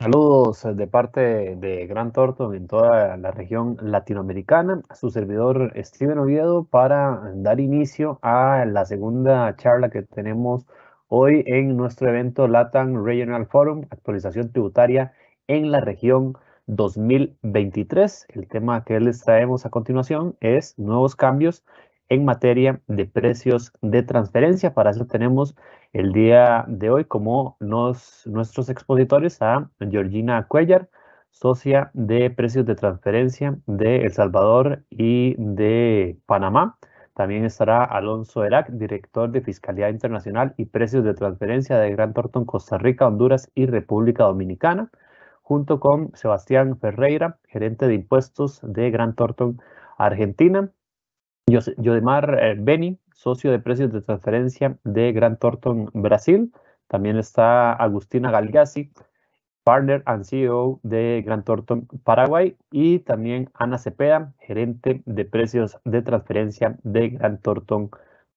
Saludos de parte de Grant Thornton en toda la región latinoamericana, a su servidor Steven Oviedo para dar inicio a la segunda charla que tenemos hoy en nuestro evento LATAM Regional Forum, actualización tributaria en la región 2023. El tema que les traemos a continuación es nuevos cambios en materia de precios de transferencia. Para eso tenemos el día de hoy como nuestros expositores a Georgina Cuellar, socia de precios de transferencia de El Salvador y de Panamá. También estará Alonso Erac, director de Fiscalía Internacional y Precios de Transferencia de Grant Thornton, Costa Rica, Honduras y República Dominicana, junto con Sebastián Ferreira, gerente de impuestos de Grant Thornton, Argentina. Yodemar Beni, socio de precios de transferencia de Grant Thornton Brasil. También está Agustina Galgasi, partner and CEO de Grant Thornton Paraguay. Y también Ana Cepeda, gerente de precios de transferencia de Grant Thornton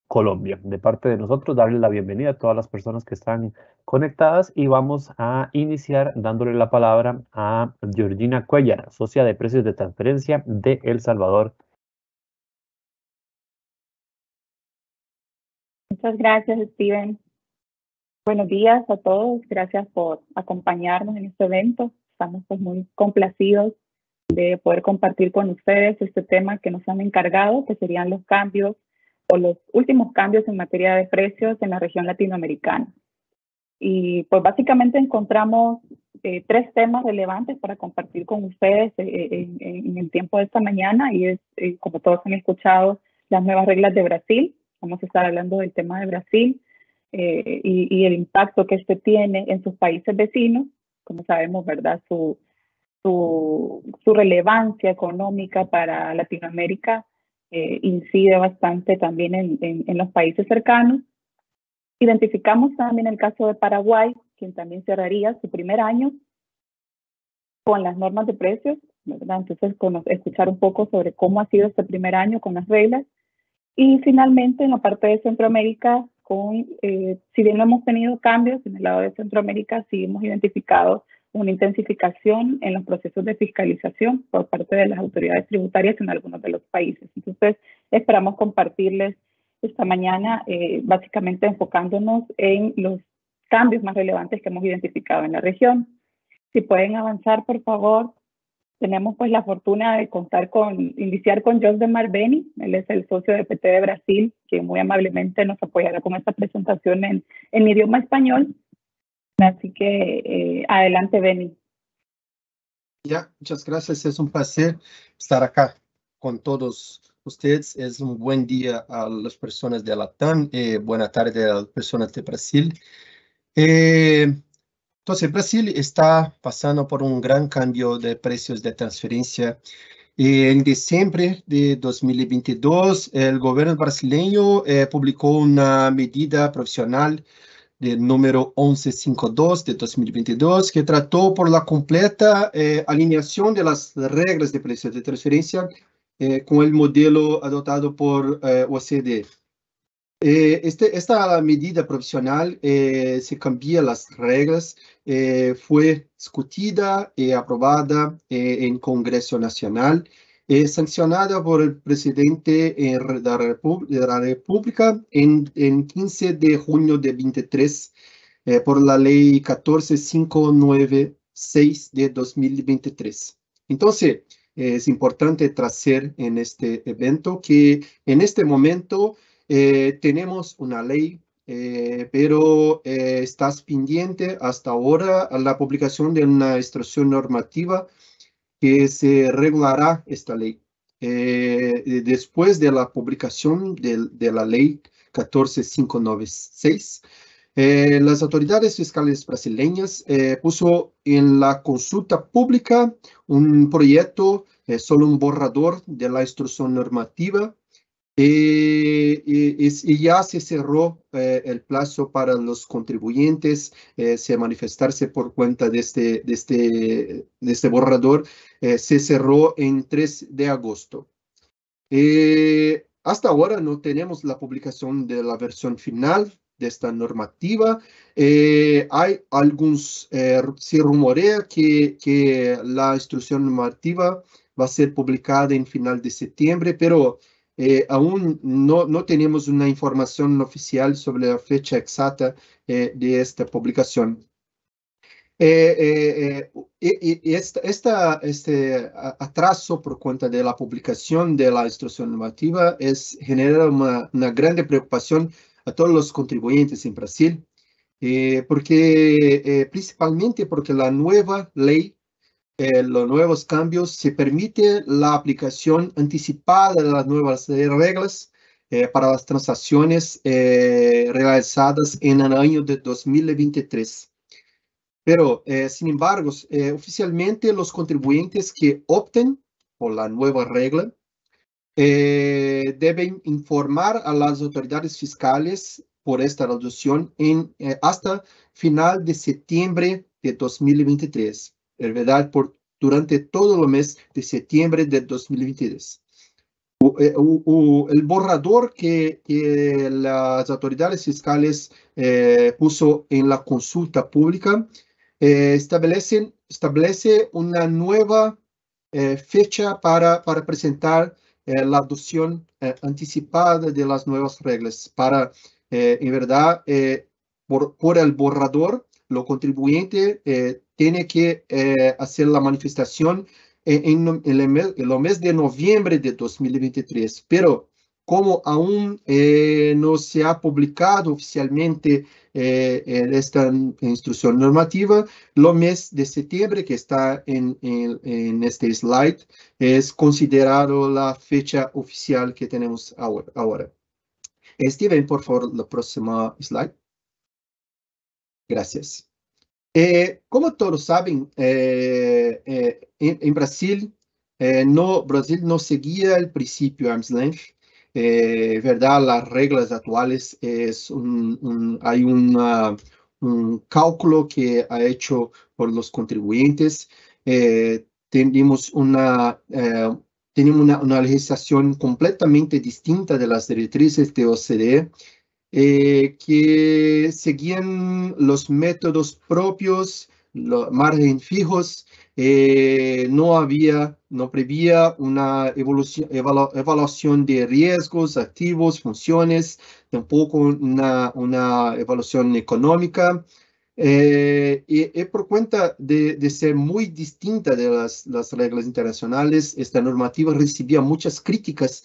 Colombia. De parte de nosotros, darle la bienvenida a todas las personas que están conectadas y vamos a iniciar dándole la palabra a Georgina Cuellar, socia de precios de transferencia de El Salvador. Muchas gracias, Steven. Buenos días a todos. Gracias por acompañarnos en este evento. Estamos pues muy complacidos de poder compartir con ustedes este tema que nos han encargado, que serían los cambios o los últimos cambios en materia de precios en la región latinoamericana. Y pues básicamente encontramos tres temas relevantes para compartir con ustedes en el tiempo de esta mañana y es, como todos han escuchado, las nuevas reglas de Brasil. Vamos a estar hablando del tema de Brasil y el impacto que este tiene en sus países vecinos. Como sabemos, ¿verdad? Su relevancia económica para Latinoamérica incide bastante también en los países cercanos. Identificamos también el caso de Paraguay, quien también cerraría su primer año con las normas de precios, ¿verdad? Entonces, escuchar un poco sobre cómo ha sido este primer año con las reglas. Y finalmente, en la parte de Centroamérica, si bien no hemos tenido cambios en el lado de Centroamérica, sí hemos identificado una intensificación en los procesos de fiscalización por parte de las autoridades tributarias en algunos de los países. Entonces, esperamos compartirles esta mañana, básicamente enfocándonos en los cambios más relevantes que hemos identificado en la región. Si pueden avanzar, por favor. Tenemos pues la fortuna de iniciar con Yodemar Beni. Él es el socio de PT de Brasil, que muy amablemente nos apoyará con esta presentación en idioma español. Así que adelante, Beni. Ya, muchas gracias. Es un placer estar acá con todos ustedes. Es un buen día a las personas de Latam, buena tarde a las personas de Brasil. Entonces, Brasil está pasando por un gran cambio de precios de transferencia. En diciembre de 2022, el gobierno brasileño publicó una medida provisional de número 1152 de 2022, que trató por la completa alineación de las reglas de precios de transferencia con el modelo adoptado por OCDE. Esta medida provisional se cambia las reglas, fue discutida y aprobada en Congreso Nacional, sancionada por el presidente de la República en 15 de junio de 23 por la ley 14596 de 2023. Entonces, es importante traer en este evento que en este momento tenemos una ley, pero estás pendiente hasta ahora a la publicación de una instrucción normativa que se regulará esta ley. Después de la publicación de la ley 14596, las autoridades fiscales brasileñas puso en la consulta pública un proyecto, solo un borrador de la instrucción normativa, y ya se cerró el plazo para los contribuyentes se manifestarse por cuenta de este borrador. Se cerró en 3 de agosto. Hasta ahora no tenemos la publicación de la versión final esta normativa. Hay algunos, se rumorea que la instrucción normativa va a ser publicada en final de septiembre, pero aún no tenemos una información oficial sobre la fecha exacta de esta publicación. Este atraso por cuenta de la publicación de la instrucción normativa genera una grande preocupación a todos los contribuyentes en Brasil, principalmente porque la nueva ley, los nuevos cambios, se permite la aplicación anticipada de las nuevas reglas para las transacciones realizadas en el año de 2023. Pero, sin embargo, oficialmente los contribuyentes que opten por la nueva regla deben informar a las autoridades fiscales por esta reducción hasta final de septiembre de 2023, es verdad, durante todo el mes de septiembre de 2023. El borrador que las autoridades fiscales puso en la consulta pública establece una nueva fecha para presentar la adopción anticipada de las nuevas reglas. En verdad, por el borrador, lo contribuyente tiene que hacer la manifestación en el mes de noviembre de 2023, pero como aún no se ha publicado oficialmente esta instrucción normativa, el mes de septiembre, que está en este slide, es considerado la fecha oficial que tenemos ahora. Steven, por favor, la próxima slide. Gracias. Como todos saben, en Brasil, Brasil no seguía el principio arm's length. Verdad, las reglas actuales hay un cálculo que ha hecho por los contribuyentes. Tenemos una legislación completamente distinta de las directrices de OCDE. Que seguían los métodos propios, los márgenes fijos, no prevía una evaluación de riesgos, activos, funciones, tampoco una evaluación económica. Y por cuenta de ser muy distinta de las reglas internacionales, esta normativa recibía muchas críticas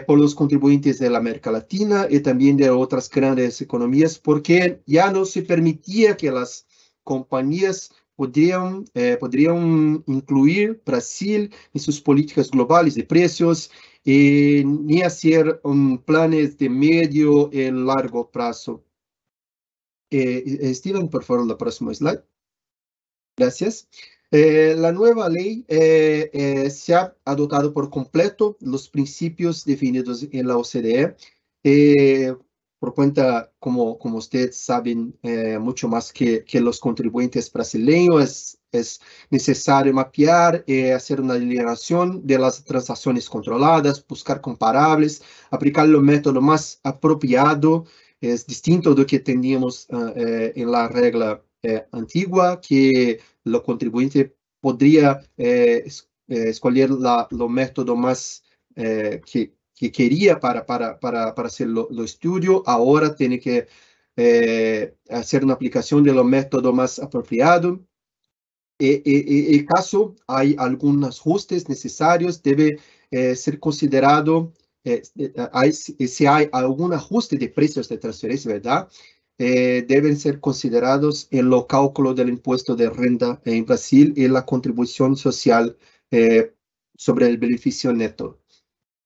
por los contribuyentes de la América Latina y también de otras grandes economías, porque ya no se permitía que las compañías podrían incluir Brasil en sus políticas globales de precios ni hacer planes de medio y largo plazo. Steven, por favor, la próxima slide. Gracias. La nueva ley se ha adoptado por completo los principios definidos en la OCDE. Por cuenta, como ustedes saben mucho más que los contribuyentes brasileños, es necesario mapear, hacer una delineación de las transacciones controladas, buscar comparables, aplicar el método más apropiado. Es distinto de lo que teníamos en la regla antigua, que los contribuyentes podría escoger lo método más que quería para hacer lo estudio. Ahora tiene que hacer una aplicación de lo método más apropiado. En caso hay algunos ajustes necesarios, debe ser considerado si hay algún ajuste de precios de transferencia, ¿verdad? Deben ser considerados en los cálculos del impuesto de renta en Brasil y la contribución social sobre el beneficio neto.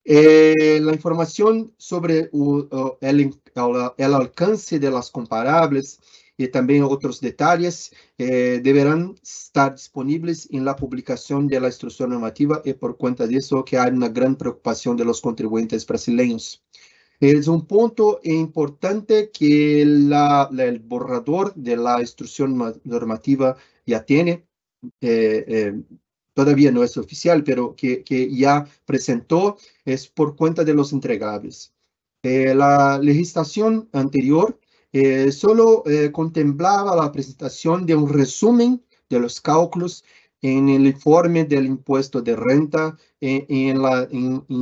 La información sobre el alcance de las comparables y también otros detalles deberán estar disponibles en la publicación de la instrucción normativa, y por cuenta de eso que hay una gran preocupación de los contribuyentes brasileños. Es un punto importante que el borrador de la instrucción normativa ya tiene, todavía no es oficial, pero que ya presentó, es por cuenta de los entregables. La legislación anterior solo contemplaba la presentación de un resumen de los cálculos en el informe del impuesto de renta y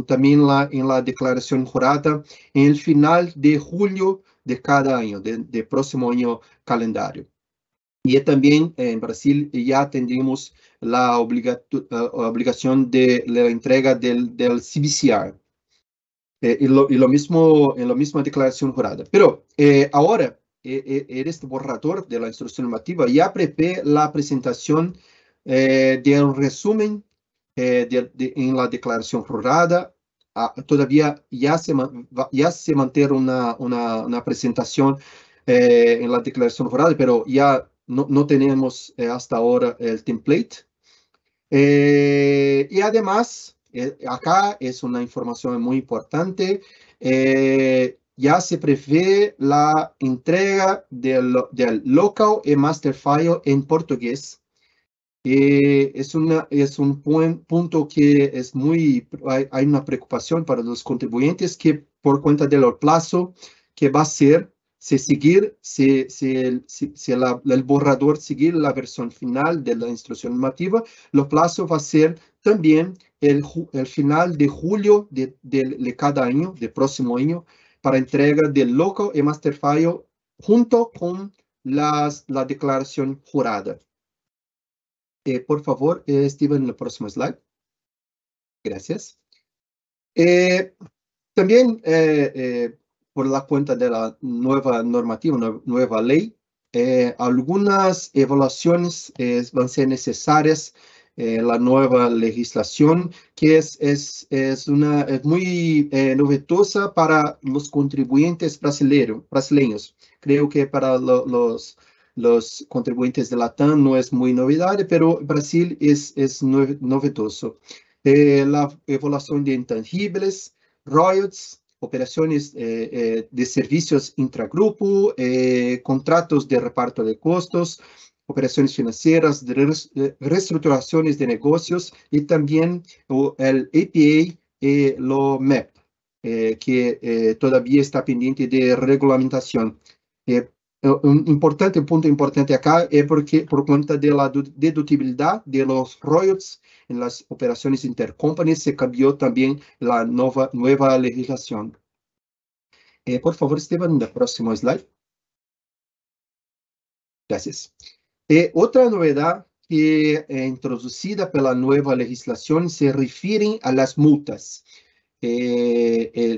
también en la declaración jurada en el final de julio de cada año, de próximo año calendario. Y también en Brasil ya tendríamos la obligación de la entrega del CBCR. Y lo mismo en la misma declaración jurada. Pero ahora, en este borrador de la instrucción normativa ya prevé la presentación del resumen en la declaración jurada. Todavía ya se mantiene una presentación en la declaración jurada, pero ya no tenemos hasta ahora el template. Y además, acá es una información muy importante, ya se prevé la entrega del local y master file en portugués. Es un punto que es hay una preocupación para los contribuyentes que por cuenta del plazo que va a ser, el borrador seguir la versión final de la instrucción normativa, el plazo va a ser también el final de julio de cada año, del próximo año, para entrega del local y master file junto con la declaración jurada. Por favor, Steven, el próximo slide. Gracias. También, por la cuenta de la nueva normativa, nueva ley, algunas evaluaciones van a ser necesarias. La nueva legislación, que es muy novedosa para los contribuyentes brasileños. Creo que para los contribuyentes de Latam no es muy novedad, pero Brasil es novedoso. La evaluación de intangibles, royalties, operaciones de servicios intragrupo, contratos de reparto de costos, operaciones financieras, reestructuraciones de negocios y también el APA y lo MEP, que todavía está pendiente de regulamentación. Un punto importante acá es porque por cuenta de la deductibilidad de los royalties en las operaciones intercompany se cambió también la nueva legislación. Por favor, Esteban, el próximo slide. Gracias. Otra novedad que introducida por la nueva legislación se refiere a las multas.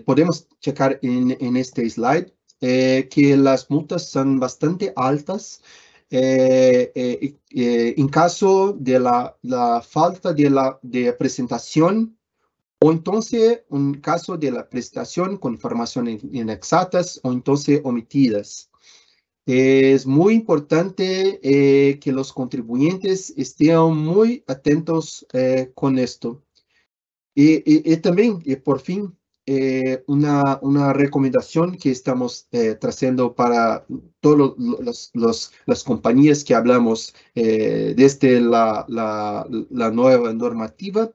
Podemos checar en este slide que las multas son bastante altas en caso de la falta de presentación o entonces en caso de la presentación con informaciones inexactas o entonces omitidas. Es muy importante que los contribuyentes estén muy atentos con esto. Y también, por fin, una recomendación que estamos trayendo para todas las compañías que hablamos desde la nueva normativa.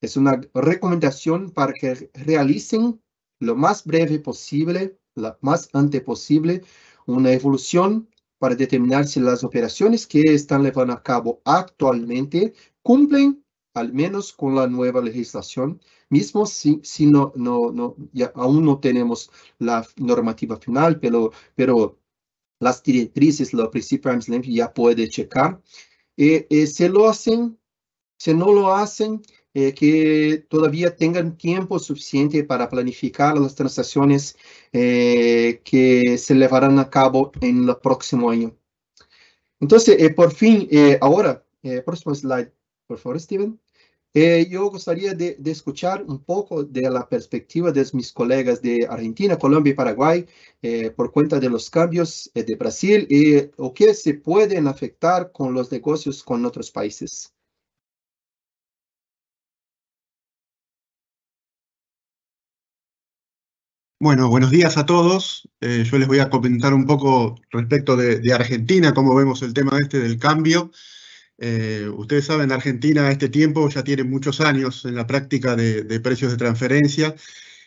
Es una recomendación para que realicen lo más breve posible, lo más antes posible, una evolución para determinar si las operaciones que están llevando a cabo actualmente cumplen al menos con la nueva legislación, mismo si aún no tenemos la normativa final, pero las directrices, los principios ya puede checar. Si no lo hacen, que todavía tengan tiempo suficiente para planificar las transacciones que se llevarán a cabo en el próximo año. Entonces, por fin, ahora, próximo slide, por favor, Steven. Yo gustaría de escuchar un poco de la perspectiva de mis colegas de Argentina, Colombia y Paraguay por cuenta de los cambios de Brasil o que se pueden afectar con los negocios con otros países. Bueno, buenos días a todos. Yo les voy a comentar un poco respecto de Argentina, cómo vemos el tema del cambio. Ustedes saben, Argentina a este tiempo ya tiene muchos años en la práctica de precios de transferencia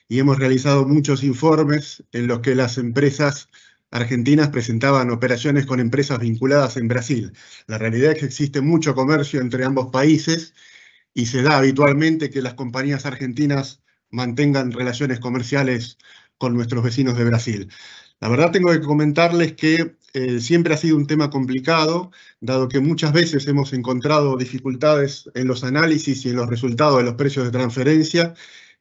y hemos realizado muchos informes en los que las empresas argentinas presentaban operaciones con empresas vinculadas en Brasil. La realidad es que existe mucho comercio entre ambos países y se da habitualmente que las compañías argentinas mantengan relaciones comerciales con nuestros vecinos de Brasil. La verdad tengo que comentarles que siempre ha sido un tema complicado, dado que muchas veces hemos encontrado dificultades en los análisis y en los resultados de los precios de transferencia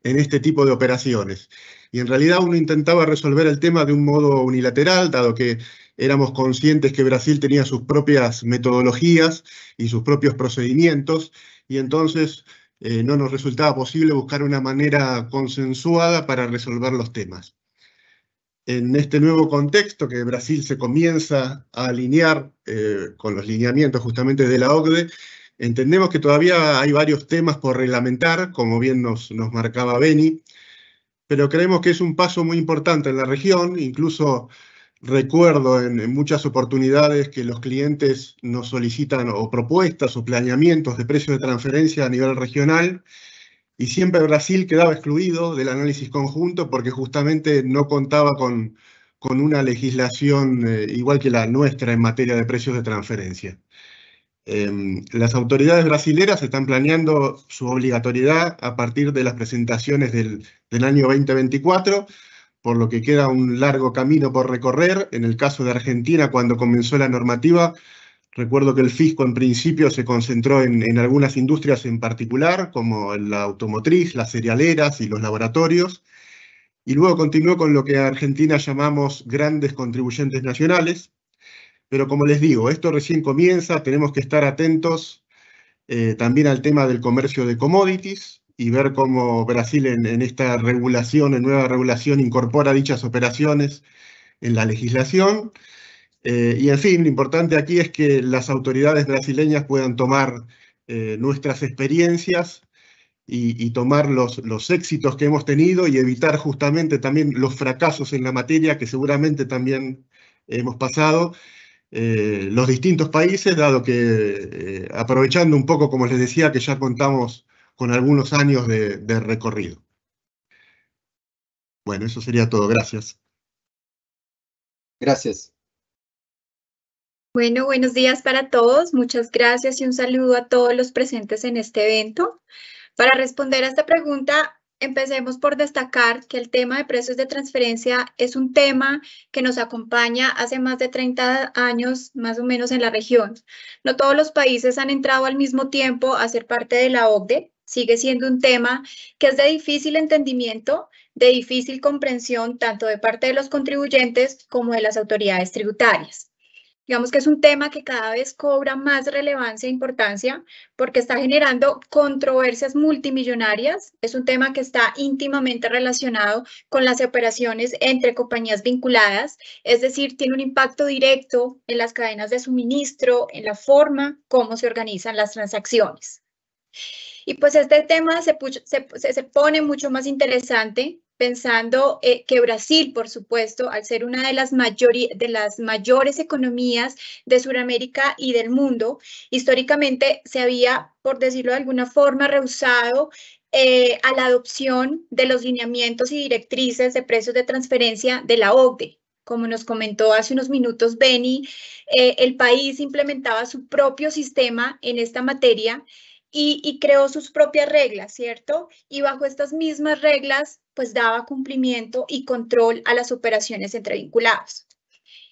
en este tipo de operaciones. Y en realidad uno intentaba resolver el tema de un modo unilateral, dado que éramos conscientes que Brasil tenía sus propias metodologías y sus propios procedimientos, y entonces no nos resultaba posible buscar una manera consensuada para resolver los temas. En este nuevo contexto que Brasil se comienza a alinear con los lineamientos justamente de la OCDE, entendemos que todavía hay varios temas por reglamentar, como bien nos marcaba Beni, pero creemos que es un paso muy importante en la región. Incluso recuerdo en muchas oportunidades que los clientes nos solicitan o propuestas o planeamientos de precios de transferencia a nivel regional, y siempre Brasil quedaba excluido del análisis conjunto porque justamente no contaba con una legislación igual que la nuestra en materia de precios de transferencia. Las autoridades brasileras están planeando su obligatoriedad a partir de las presentaciones del año 2024, por lo que queda un largo camino por recorrer. En el caso de Argentina, cuando comenzó la normativa, recuerdo que el fisco en principio se concentró en algunas industrias en particular, como la automotriz, las cerealeras y los laboratorios, y luego continuó con lo que en Argentina llamamos grandes contribuyentes nacionales. Pero como les digo, esto recién comienza, tenemos que estar atentos también al tema del comercio de commodities y ver cómo Brasil en esta regulación, en nueva regulación, incorpora dichas operaciones en la legislación. Y en fin, lo importante aquí es que las autoridades brasileñas puedan tomar nuestras experiencias y tomar los éxitos que hemos tenido y evitar justamente también los fracasos en la materia que seguramente también hemos pasado los distintos países, dado que aprovechando un poco, como les decía, que ya contamos con algunos años de recorrido. Bueno, eso sería todo. Gracias. Gracias. Bueno, buenos días para todos. Muchas gracias y un saludo a todos los presentes en este evento. Para responder a esta pregunta, empecemos por destacar que el tema de precios de transferencia es un tema que nos acompaña hace más de 30 años, más o menos, en la región. No todos los países han entrado al mismo tiempo a ser parte de la OCDE. Sigue siendo un tema que es de difícil entendimiento, de difícil comprensión, tanto de parte de los contribuyentes como de las autoridades tributarias. Digamos que es un tema que cada vez cobra más relevancia e importancia porque está generando controversias multimillonarias. Es un tema que está íntimamente relacionado con las operaciones entre compañías vinculadas, es decir, tiene un impacto directo en las cadenas de suministro, en la forma como se organizan las transacciones. Y pues este tema se pone mucho más interesante pensando que Brasil, por supuesto, al ser una de las mayores economías de Sudamérica y del mundo, históricamente se había, por decirlo de alguna forma, rehusado a la adopción de los lineamientos y directrices de precios de transferencia de la OCDE. Como nos comentó hace unos minutos Beni, el país implementaba su propio sistema en esta materia y creó sus propias reglas, ¿cierto? Y bajo estas mismas reglas, pues daba cumplimiento y control a las operaciones entre vinculados.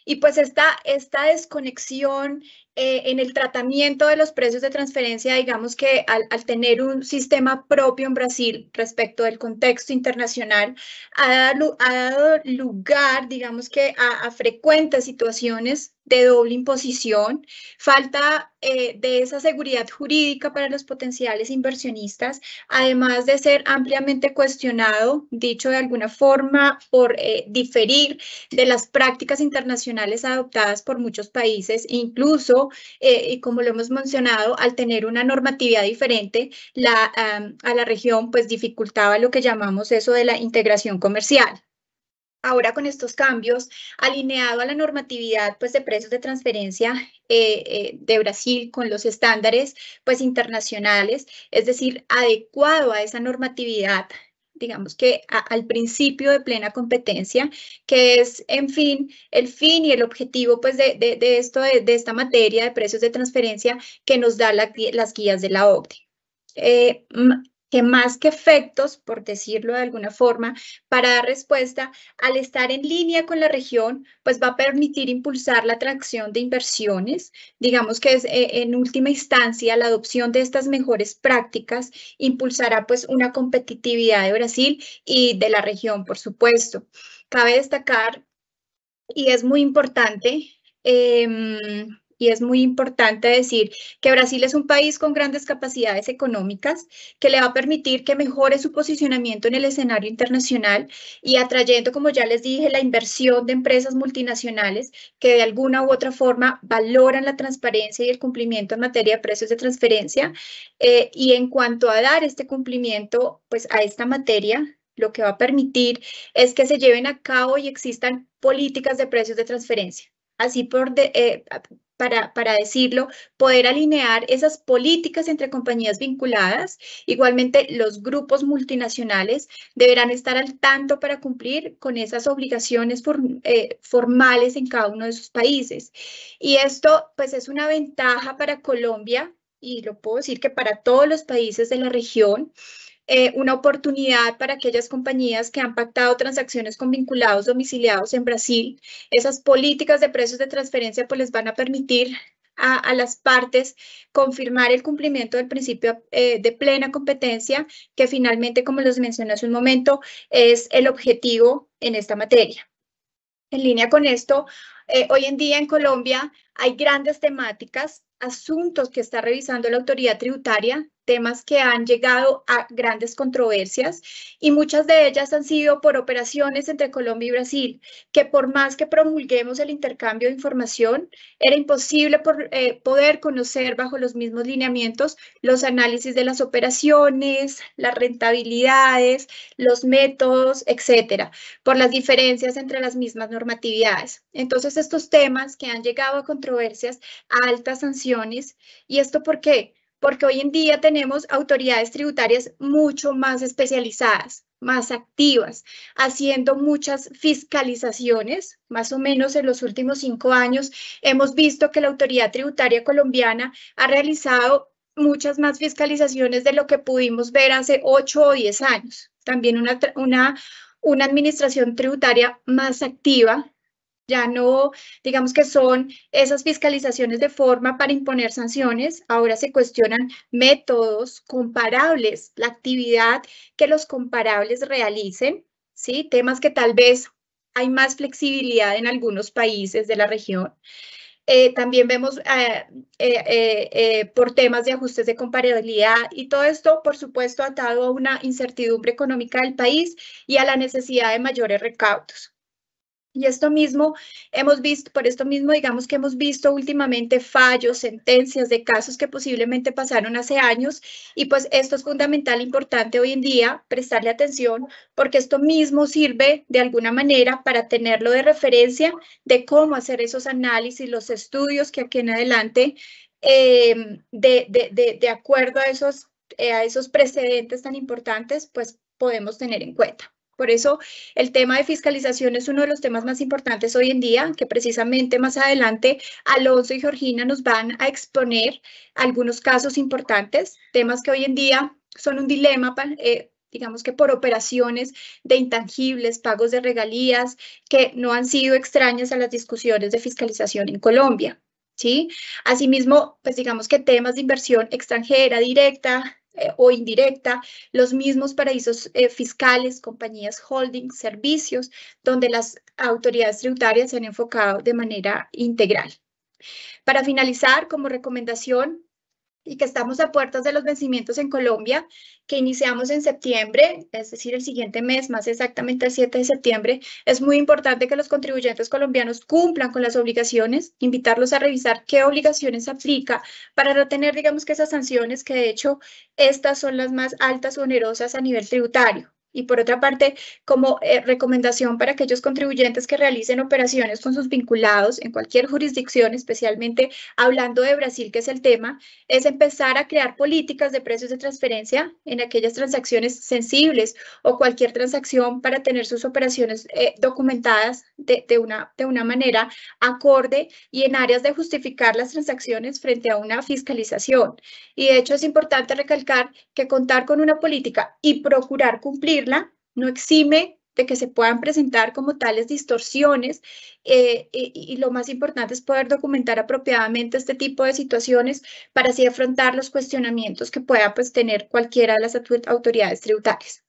Y pues esta desconexión en el tratamiento de los precios de transferencia, digamos que al tener un sistema propio en Brasil respecto del contexto internacional, ha dado lugar, digamos que a frecuentes situaciones de doble imposición, falta de esa seguridad jurídica para los potenciales inversionistas, además de ser ampliamente cuestionado, dicho de alguna forma, por diferir de las prácticas internacionales adoptadas por muchos países, incluso, y como lo hemos mencionado, al tener una normatividad diferente, a la región pues dificultaba lo que llamamos eso de la integración comercial. Ahora con estos cambios, alineado a la normatividad pues, de precios de transferencia de Brasil con los estándares pues, internacionales, es decir, adecuado a esa normatividad digamos que al principio de plena competencia, que es, en fin, el fin y el objetivo pues, de esta materia de precios de transferencia que nos da las guías de la OCDE. Que más que efectos, por decirlo de alguna forma, para dar respuesta, al estar en línea con la región, pues va a permitir impulsar la atracción de inversiones. Digamos que es, en última instancia, la adopción de estas mejores prácticas impulsará pues una competitividad de Brasil y de la región, por supuesto. Cabe destacar, y es muy importante, decir que Brasil es un país con grandes capacidades económicas que le va a permitir que mejore su posicionamiento en el escenario internacional y atrayendo, como ya les dije, la inversión de empresas multinacionales que de alguna u otra forma valoran la transparencia y el cumplimiento en materia de precios de transferencia. Y en cuanto a dar este cumplimiento, pues a esta materia, lo que va a permitir es que se lleven a cabo y existan políticas de precios de transferencia. Así para decirlo, poder alinear esas políticas entre compañías vinculadas. Igualmente, los grupos multinacionales deberán estar al tanto para cumplir con esas obligaciones formales en cada uno de sus países. Y esto, pues, es una ventaja para Colombia, y lo puedo decir que para todos los países de la región, una oportunidad para aquellas compañías que han pactado transacciones con vinculados domiciliados en Brasil. Esas políticas de precios de transferencia pues les van a permitir a las partes confirmar el cumplimiento del principio de plena competencia, que finalmente, como les mencioné hace un momento, es el objetivo en esta materia. En línea con esto, hoy en día en Colombia hay grandes temáticas, asuntos que está revisando la autoridad tributaria, temas que han llegado a grandes controversias y muchas de ellas han sido por operaciones entre Colombia y Brasil, que por más que promulguemos el intercambio de información, era imposible poder conocer bajo los mismos lineamientos los análisis de las operaciones, las rentabilidades, los métodos, etcétera, por las diferencias entre las mismas normatividades. Entonces, estos temas que han llegado a controversias, a altas sanciones, ¿y esto por qué? Porque hoy en día tenemos autoridades tributarias mucho más especializadas, más activas, haciendo muchas fiscalizaciones. Más o menos en los últimos 5 años hemos visto que la autoridad tributaria colombiana ha realizado muchas más fiscalizaciones de lo que pudimos ver hace 8 o 10 años. También una administración tributaria más activa. Ya no, digamos que son esas fiscalizaciones de forma para imponer sanciones, ahora se cuestionan métodos comparables, la actividad que los comparables realicen, ¿sí? Temas que tal vez hay más flexibilidad en algunos países de la región. También vemos por temas de ajustes de comparabilidad y todo esto, por supuesto, atado a una incertidumbre económica del país y a la necesidad de mayores recaudos. Y esto mismo hemos visto, por esto mismo digamos que hemos visto últimamente fallos, sentencias de casos que posiblemente pasaron hace años y pues esto es fundamental, importante hoy en día prestarle atención porque esto mismo sirve de alguna manera para tenerlo de referencia de cómo hacer esos análisis, los estudios que aquí en adelante de acuerdo a esos precedentes tan importantes pues podemos tener en cuenta. Por eso el tema de fiscalización es uno de los temas más importantes hoy en día, que precisamente más adelante Alonso y Georgina nos van a exponer algunos casos importantes, temas que hoy en día son un dilema, digamos que por operaciones de intangibles, pagos de regalías, que no han sido extrañas a las discusiones de fiscalización en Colombia, ¿sí? Asimismo, pues digamos que temas de inversión extranjera directa, o indirecta, los mismos paraísos fiscales, compañías holding, servicios, donde las autoridades tributarias se han enfocado de manera integral. Para finalizar, como recomendación, y que estamos a puertas de los vencimientos en Colombia, que iniciamos en septiembre, es decir, el siguiente mes, más exactamente el 7 de septiembre, es muy importante que los contribuyentes colombianos cumplan con las obligaciones, invitarlos a revisar qué obligaciones aplica para no tener, digamos que esas sanciones, que de hecho estas son las más altas o onerosas a nivel tributario. Y por otra parte, como recomendación para aquellos contribuyentes que realicen operaciones con sus vinculados en cualquier jurisdicción, especialmente hablando de Brasil, que es el tema, es empezar a crear políticas de precios de transferencia en aquellas transacciones sensibles o cualquier transacción para tener sus operaciones documentadas de una manera acorde y en áreas de justificar las transacciones frente a una fiscalización. Y de hecho es importante recalcar que contar con una política y procurar cumplirla no exime de que se puedan presentar como tales distorsiones y lo más importante es poder documentar apropiadamente este tipo de situaciones para así afrontar los cuestionamientos que pueda pues, tener cualquiera de las autoridades tributarias.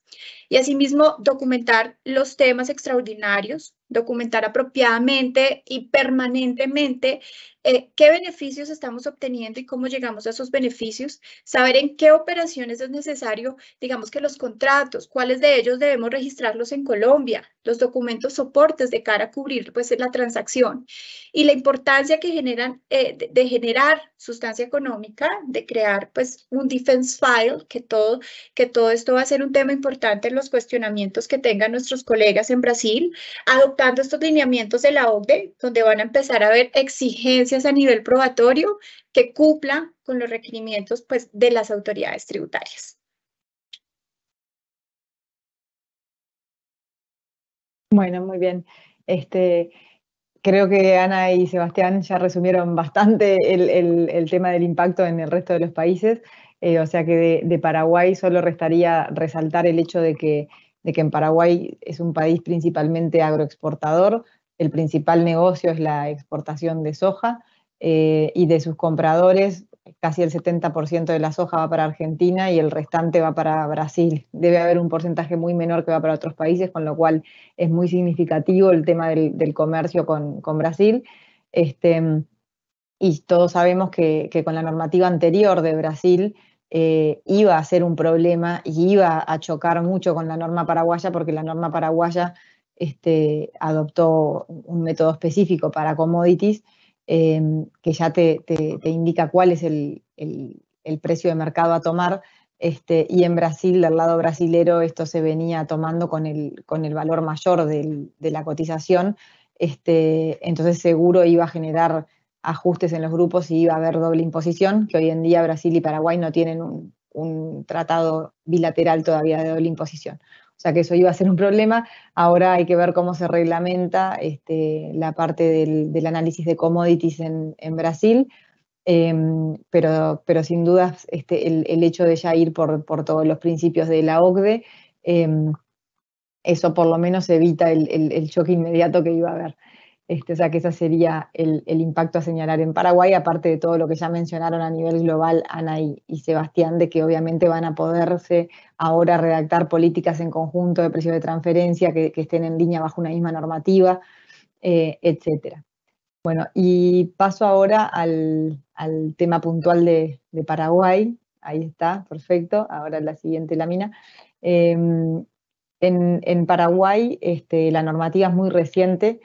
Y asimismo, documentar los temas extraordinarios, documentar apropiadamente y permanentemente qué beneficios estamos obteniendo y cómo llegamos a esos beneficios, saber en qué operaciones es necesario, digamos que los contratos, cuáles de ellos debemos registrarlos en Colombia, los documentos soportes de cara a cubrir pues, la transacción y la importancia que generan de generar sustancia económica, de crear pues un defense file, que todo esto va a ser un tema importante en los cuestionamientos que tengan nuestros colegas en Brasil, adoptando estos lineamientos de la OCDE, donde van a empezar a haber exigencias a nivel probatorio que cumplan con los requerimientos pues, de las autoridades tributarias. Bueno, muy bien. Creo que Ana y Sebastián ya resumieron bastante el tema del impacto en el resto de los países, o sea que de Paraguay solo restaría resaltar el hecho de que en Paraguay es un país principalmente agroexportador, el principal negocio es la exportación de soja, y de sus compradores casi el 70% de la soja va para Argentina y el restante va para Brasil. Debe haber un porcentaje muy menor que va para otros países, con lo cual es muy significativo el tema del comercio con Brasil. Y todos sabemos que con la normativa anterior de Brasil iba a ser un problema y iba a chocar mucho con la norma paraguaya, porque la norma paraguaya adoptó un método específico para commodities que ya te indica cuál es el precio de mercado a tomar, y en Brasil, del lado brasilero, esto se venía tomando con el valor mayor de la cotización, entonces seguro iba a generar ajustes en los grupos y iba a haber doble imposición, que hoy en día Brasil y Paraguay no tienen un tratado bilateral todavía de doble imposición. O sea que eso iba a ser un problema. Ahora hay que ver cómo se reglamenta la parte del análisis de commodities en Brasil, pero sin dudas el hecho de ya ir por todos los principios de la OCDE, eso por lo menos evita el choque inmediato que iba a haber. O sea que ese sería el impacto a señalar en Paraguay, aparte de todo lo que ya mencionaron a nivel global Ana y Sebastián, de que obviamente van a poderse ahora redactar políticas en conjunto de precios de transferencia que estén en línea bajo una misma normativa, etcétera. Bueno, y paso ahora al tema puntual de Paraguay. Ahí está, perfecto. Ahora la siguiente lámina. En Paraguay la normativa es muy reciente.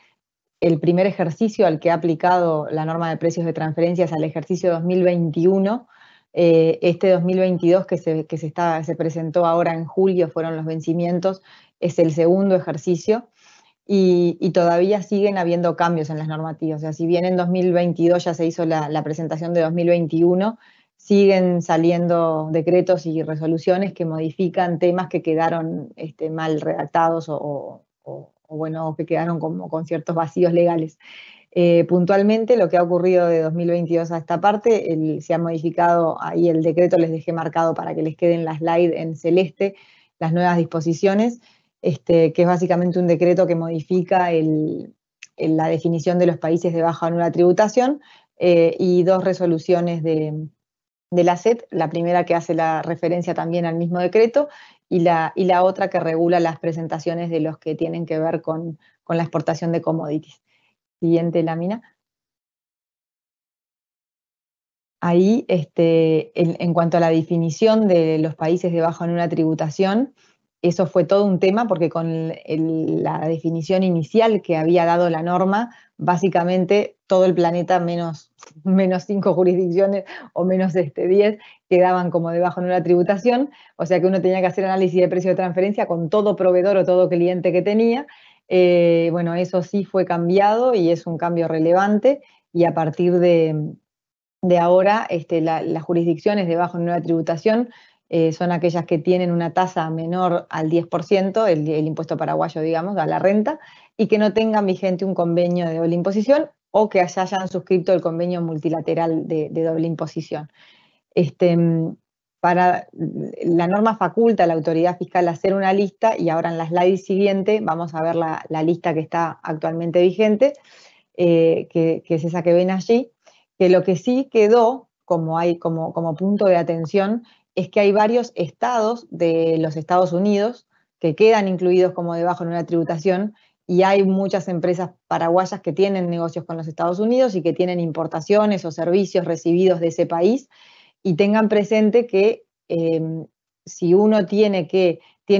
El primer ejercicio al que ha aplicado la norma de precios de transferencia es al ejercicio 2021. Este 2022 que se presentó ahora en julio, fueron los vencimientos, es el segundo ejercicio y todavía siguen habiendo cambios en las normativas. O sea, si bien en 2022 ya se hizo la presentación de 2021, siguen saliendo decretos y resoluciones que modifican temas que quedaron mal redactados o que quedaron como con ciertos vacíos legales. Puntualmente, lo que ha ocurrido de 2022 a esta parte, se ha modificado, ahí el decreto les dejé marcado para que les queden las slide en celeste, las nuevas disposiciones, que es básicamente un decreto que modifica la definición de los países de baja o nula tributación, y dos resoluciones de la SET, la primera que hace la referencia también al mismo decreto, y la otra que regula las presentaciones de los que tienen que ver con la exportación de commodities. Siguiente lámina. Ahí, en cuanto a la definición de los países de baja o nula tributación, eso fue todo un tema porque con la definición inicial que había dado la norma, básicamente todo el planeta, menos 5 jurisdicciones o menos 10, quedaban como debajo de una tributación, o sea que uno tenía que hacer análisis de precio de transferencia con todo proveedor o todo cliente que tenía. Bueno, eso sí fue cambiado y es un cambio relevante, y a partir de ahora las jurisdicciones debajo de una tributación son aquellas que tienen una tasa menor al 10%, el impuesto paraguayo, digamos, a la renta, y que no tengan vigente un convenio de doble imposición o que hayan suscrito el convenio multilateral de doble imposición. La norma faculta a la autoridad fiscal hacer una lista, y ahora en la slide siguiente vamos a ver la lista que está actualmente vigente, que es esa que ven allí, que lo que sí quedó como punto de atención es que hay varios estados de los Estados Unidos que quedan incluidos como debajo de una tributación, y hay muchas empresas paraguayas que tienen negocios con los Estados Unidos y que tienen importaciones o servicios recibidos de ese país, y tengan presente que si uno tiene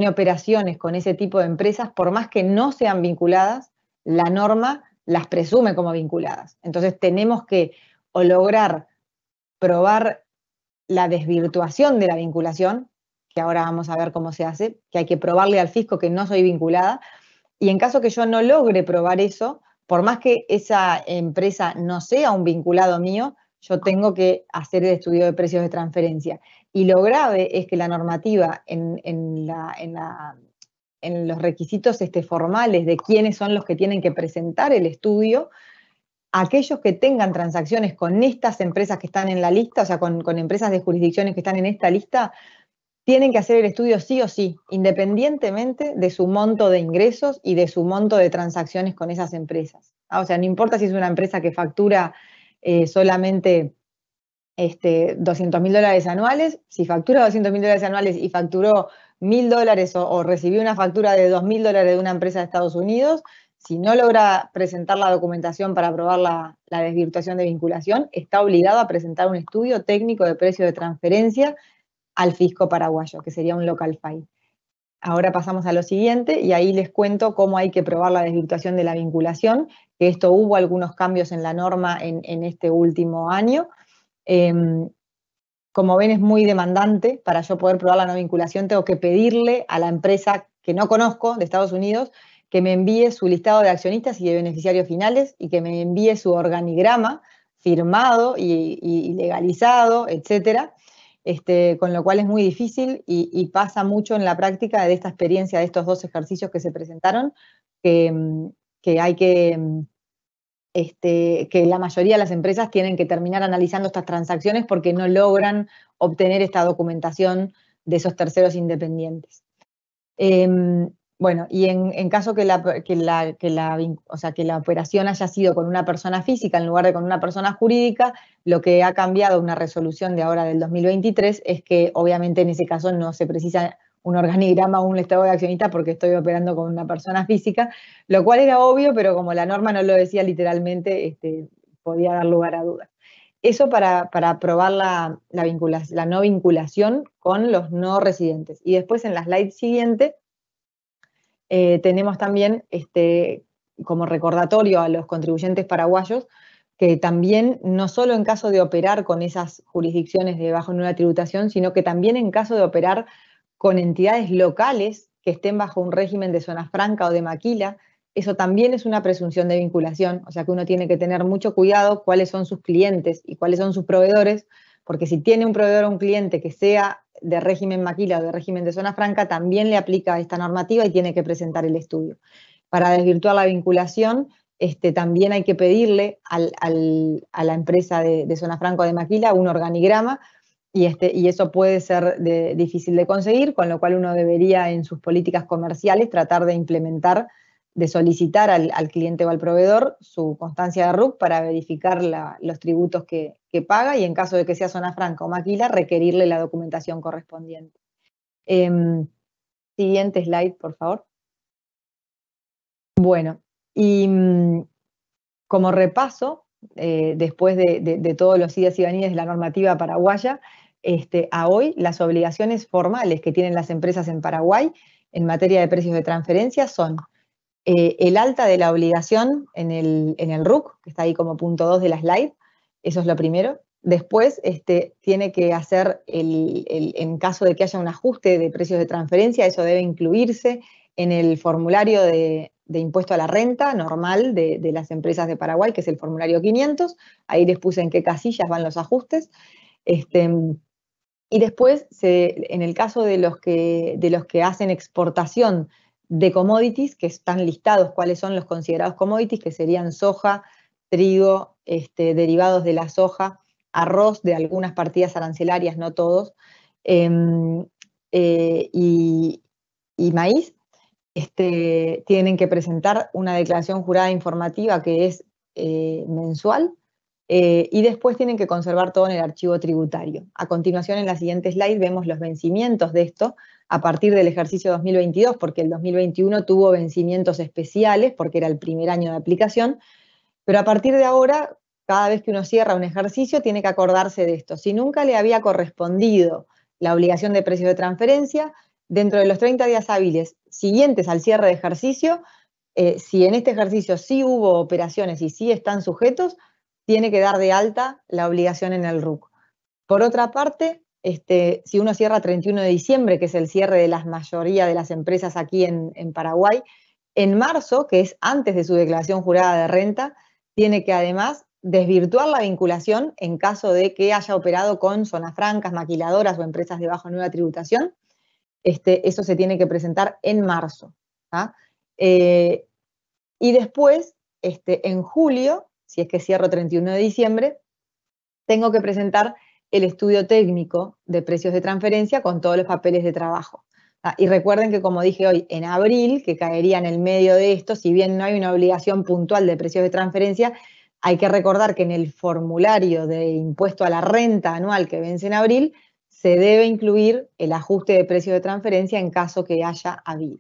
operaciones con ese tipo de empresas, por más que no sean vinculadas, la norma las presume como vinculadas. Entonces tenemos que o lograr probar la desvirtuación de la vinculación, que ahora vamos a ver cómo se hace, que hay que probarle al fisco que no soy vinculada, y en caso que yo no logre probar eso, por más que esa empresa no sea un vinculado mío, yo tengo que hacer el estudio de precios de transferencia. Y lo grave es que la normativa en los requisitos formales de quiénes son los que tienen que presentar el estudio, aquellos que tengan transacciones con estas empresas que están en la lista, o sea, con empresas de jurisdicciones que están en esta lista, tienen que hacer el estudio sí o sí, independientemente de su monto de ingresos y de su monto de transacciones con esas empresas. O sea, no importa si es una empresa que factura solamente $200.000 anuales, si factura $200.000 anuales y facturó $1.000 o recibió una factura de $2.000 de una empresa de Estados Unidos, si no logra presentar la documentación para probar la desvirtuación de vinculación, está obligado a presentar un estudio técnico de precio de transferencia al fisco paraguayo, que sería un local file. Ahora pasamos a lo siguiente, y ahí les cuento cómo hay que probar la desvirtuación de la vinculación, que esto hubo algunos cambios en la norma en este último año. Como ven, es muy demandante. Para yo poder probar la no vinculación tengo que pedirle a la empresa que no conozco de Estados Unidos que me envíe su listado de accionistas y de beneficiarios finales, y que me envíe su organigrama firmado y legalizado, etcétera. Con lo cual es muy difícil, y pasa mucho en la práctica de esta experiencia de estos 2 ejercicios que se presentaron, que hay que la mayoría de las empresas tienen que terminar analizando estas transacciones porque no logran obtener esta documentación de esos terceros independientes. Bueno, y en caso que la operación haya sido con una persona física en lugar de con una persona jurídica, lo que ha cambiado una resolución de ahora del 2023 es que obviamente en ese caso no se precisa un organigrama o un listado de accionistas porque estoy operando con una persona física, lo cual era obvio, pero como la norma no lo decía literalmente, podía dar lugar a dudas. Eso para probar la no vinculación con los no residentes. Y después en la slide siguiente tenemos también como recordatorio a los contribuyentes paraguayos que también, no solo en caso de operar con esas jurisdicciones de bajo una tributación, sino que también en caso de operar con entidades locales que estén bajo un régimen de zona franca o de maquila, eso también es una presunción de vinculación. O sea que uno tiene que tener mucho cuidado cuáles son sus clientes y cuáles son sus proveedores, porque si tiene un proveedor o un cliente que sea de régimen maquila o de régimen de zona franca, también le aplica esta normativa y tiene que presentar el estudio. Para desvirtuar la vinculación, también hay que pedirle a la empresa de zona franca o de maquila un organigrama, y eso puede ser difícil de conseguir, con lo cual uno debería en sus políticas comerciales tratar de implementar, de solicitar al cliente o al proveedor su constancia de RUC para verificar los tributos que paga, y en caso de que sea zona franca o maquila, requerirle la documentación correspondiente. Siguiente slide, por favor. Bueno, y como repaso, después de todos los idas y venidas de la normativa paraguaya, a hoy las obligaciones formales que tienen las empresas en Paraguay en materia de precios de transferencia son el alta de la obligación en el RUC, que está ahí como punto 2 de la slide, eso es lo primero. Después tiene que hacer, en caso de que haya un ajuste de precios de transferencia, eso debe incluirse en el formulario de impuesto a la renta normal de las empresas de Paraguay, que es el formulario 500. Ahí les puse en qué casillas van los ajustes. Y después, en el caso de los que hacen exportación de commodities, que están listados cuáles son los considerados commodities, que serían soja, trigo, derivados de la soja, arroz de algunas partidas arancelarias, no todos, y maíz, tienen que presentar una declaración jurada informativa que es mensual, y después tienen que conservar todo en el archivo tributario. A continuación, en la siguiente slide, vemos los vencimientos de esto a partir del ejercicio 2022, porque el 2021 tuvo vencimientos especiales, porque era el primer año de aplicación, pero a partir de ahora, cada vez que uno cierra un ejercicio, tiene que acordarse de esto. Si nunca le había correspondido la obligación de precio de transferencia, dentro de los 30 días hábiles siguientes al cierre de ejercicio, si en este ejercicio sí hubo operaciones y sí están sujetos, tiene que dar de alta la obligación en el RUC. Por otra parte, si uno cierra 31 de diciembre, que es el cierre de la mayoría de las empresas aquí en Paraguay, en marzo, que es antes de su declaración jurada de renta, tiene que además desvirtuar la vinculación en caso de que haya operado con zonas francas, maquiladoras o empresas de baja nueva tributación. Eso se tiene que presentar en marzo. Y después, en julio, si es que cierro 31 de diciembre, tengo que presentar el estudio técnico de precios de transferencia con todos los papeles de trabajo. Y recuerden que, como dije hoy, en abril, que caería en el medio de esto, si bien no hay una obligación puntual de precios de transferencia, hay que recordar que en el formulario de impuesto a la renta anual que vence en abril, se debe incluir el ajuste de precios de transferencia en caso que haya habido.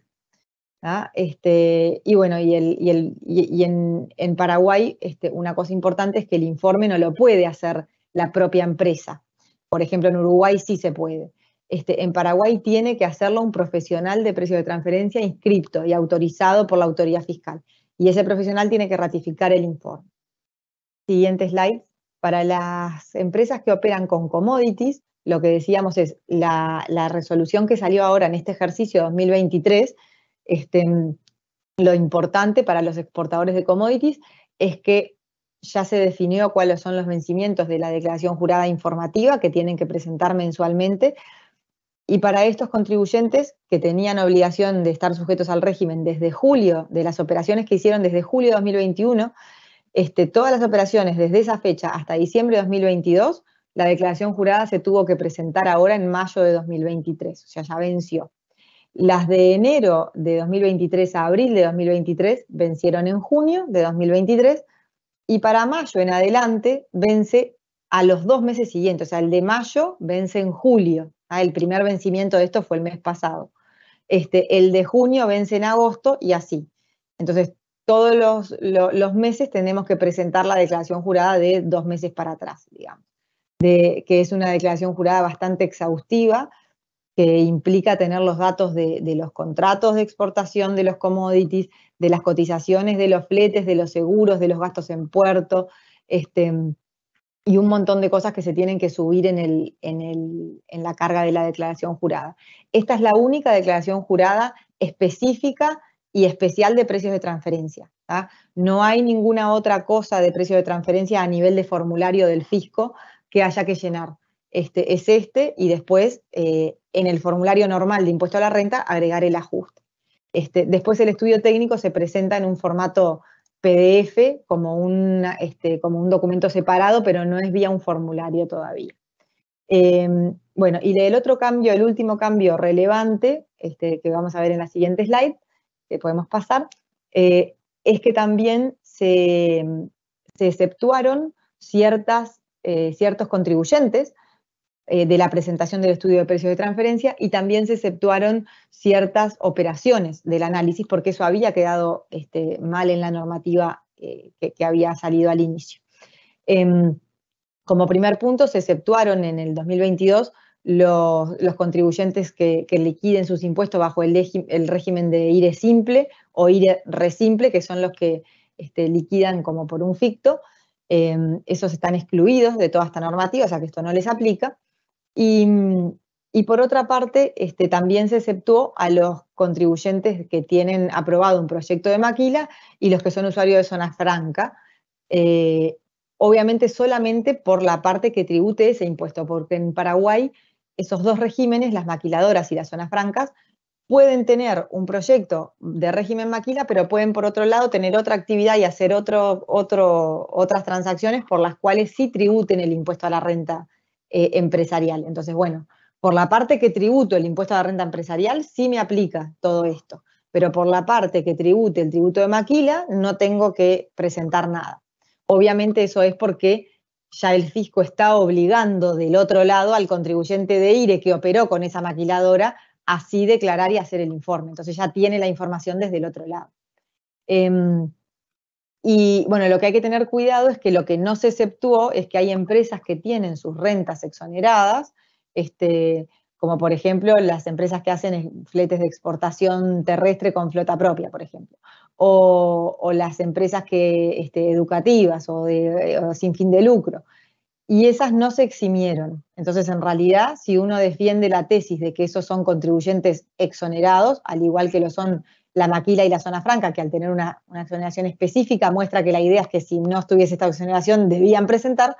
Y bueno, en Paraguay una cosa importante es que el informe no lo puede hacer la propia empresa. Por ejemplo, en Uruguay sí se puede. En Paraguay tiene que hacerlo un profesional de precios de transferencia inscripto y autorizado por la autoridad fiscal. Y ese profesional tiene que ratificar el informe. Siguiente slide. Para las empresas que operan con commodities, lo que decíamos es la resolución que salió ahora en este ejercicio 2023. Lo importante para los exportadores de commodities es que ya se definió cuáles son los vencimientos de la declaración jurada informativa que tienen que presentar mensualmente, y para estos contribuyentes que tenían obligación de estar sujetos al régimen desde julio, de las operaciones que hicieron desde julio de 2021, todas las operaciones desde esa fecha hasta diciembre de 2022, la declaración jurada se tuvo que presentar ahora en mayo de 2023, o sea, ya venció. Las de enero de 2023 a abril de 2023 vencieron en junio de 2023, y para mayo en adelante vence a los 2 meses siguientes, o sea, el de mayo vence en julio. El primer vencimiento de esto fue el mes pasado. El de junio vence en agosto y así. Entonces, todos los meses tenemos que presentar la declaración jurada de 2 meses para atrás, digamos. Que es una declaración jurada bastante exhaustiva, que implica tener los datos de los contratos de exportación de los commodities, de las cotizaciones de los fletes, de los seguros, de los gastos en puerto, y un montón de cosas que se tienen que subir en la carga de la declaración jurada. Esta es la única declaración jurada específica y especial de precios de transferencia. No hay ninguna otra cosa de precio de transferencia a nivel de formulario del fisco que haya que llenar. Es y después en el formulario normal de impuesto a la renta agregar el ajuste. Después el estudio técnico se presenta en un formato PDF como un documento separado, pero no es vía un formulario todavía. Bueno, y el otro cambio, el último cambio relevante, que vamos a ver en la siguiente slide, que podemos pasar, es que también se exceptuaron ciertos contribuyentes de la presentación del estudio de precios de transferencia, y también se exceptuaron ciertas operaciones del análisis, porque eso había quedado mal en la normativa que había salido al inicio. Como primer punto, se exceptuaron en el 2022 los contribuyentes que liquiden sus impuestos bajo el régimen de IRE simple o IRE resimple, que son los que liquidan como por un ficto. Esos están excluidos de toda esta normativa, o sea que esto no les aplica. Y por otra parte, también se exceptuó a los contribuyentes que tienen aprobado un proyecto de maquila y los que son usuarios de zona franca, obviamente solamente por la parte que tribute ese impuesto, porque en Paraguay esos dos regímenes, las maquiladoras y las zonas francas, pueden tener un proyecto de régimen maquila, pero pueden por otro lado tener otra actividad y hacer otras transacciones por las cuales sí tributen el impuesto a la renta empresarial. Entonces, bueno, por la parte que tributo el impuesto a la renta empresarial sí me aplica todo esto, pero por la parte que tribute el tributo de maquila no tengo que presentar nada. Obviamente eso es porque ya el fisco está obligando del otro lado al contribuyente de IRE que operó con esa maquiladora así declarar y hacer el informe. Entonces ya tiene la información desde el otro lado. Y bueno, lo que hay que tener cuidado es que lo que no se exceptuó es que hay empresas que tienen sus rentas exoneradas, como por ejemplo las empresas que hacen fletes de exportación terrestre con flota propia, por ejemplo, o las empresas educativas o sin fin de lucro. Y esas no se eximieron. Entonces, en realidad, si uno defiende la tesis de que esos son contribuyentes exonerados, al igual que lo son la maquila y la zona franca, que al tener una exoneración específica muestra que la idea es que si no estuviese esta exoneración debían presentar,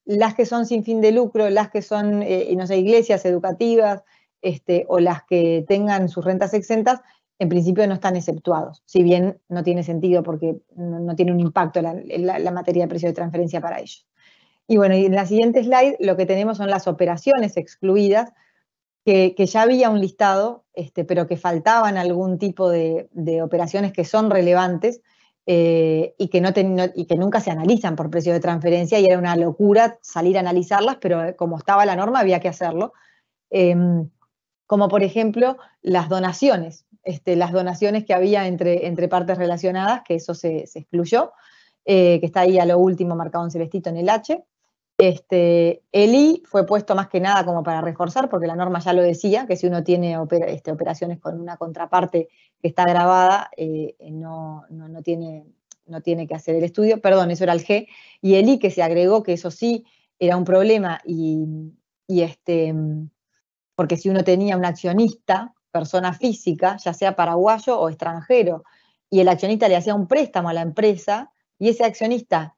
las que son sin fin de lucro, las que son, no sé, iglesias educativas, o las que tengan sus rentas exentas, en principio no están exceptuados, si bien no tiene sentido porque no tiene un impacto la materia de precio de transferencia para ellos. Y bueno, y en la siguiente slide lo que tenemos son las operaciones excluidas, que ya había un listado, pero que faltaban algún tipo de operaciones que son relevantes y que nunca se analizan por precio de transferencia, y era una locura salir a analizarlas, pero como estaba la norma había que hacerlo. Como por ejemplo las donaciones que había entre partes relacionadas, que eso se excluyó, que está ahí a lo último marcado en celestito en el H. El I fue puesto más que nada como para reforzar, porque la norma ya lo decía, que si uno tiene operaciones con una contraparte que está grabada, no tiene que hacer el estudio. Perdón, eso era el G. Y el I, que se agregó, que eso sí era un problema, porque si uno tenía un accionista, persona física, ya sea paraguayo o extranjero, y el accionista le hacía un préstamo a la empresa, y ese accionista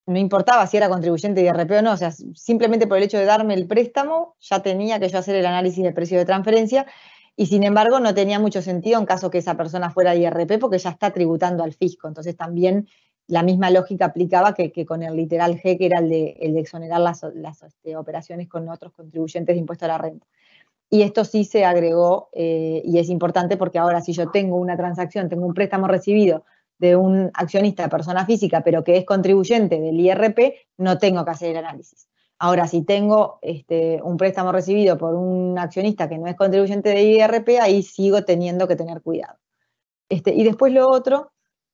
no importaba si era contribuyente de IRP o no, o sea, simplemente por el hecho de darme el préstamo, ya tenía que yo hacer el análisis del precio de transferencia, y sin embargo no tenía mucho sentido en caso que esa persona fuera de IRP, porque ya está tributando al fisco. Entonces también la misma lógica aplicaba que con el literal G, que era el de exonerar las operaciones con otros contribuyentes de impuesto a la renta. Y esto sí se agregó, y es importante porque ahora si yo tengo una transacción, tengo un préstamo recibido de un accionista, persona física, pero que es contribuyente del IRP, no tengo que hacer el análisis. Ahora, si tengo un préstamo recibido por un accionista que no es contribuyente de IRP, ahí sigo teniendo que tener cuidado. Y después lo otro,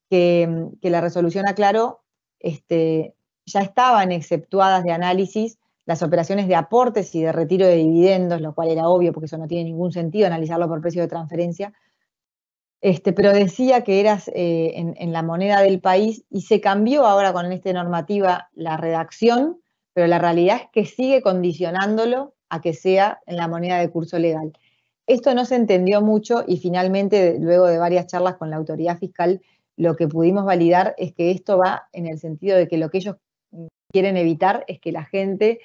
que la resolución aclaró, ya estaban exceptuadas de análisis las operaciones de aportes y de retiro de dividendos, lo cual era obvio porque eso no tiene ningún sentido analizarlo por precio de transferencia, pero decía que eras en la moneda del país, y se cambió ahora con esta normativa la redacción, pero la realidad es que sigue condicionándolo a que sea en la moneda de curso legal. Esto no se entendió mucho y finalmente, luego de varias charlas con la autoridad fiscal, lo que pudimos validar es que esto va en el sentido de que lo que ellos quieren evitar es que la gente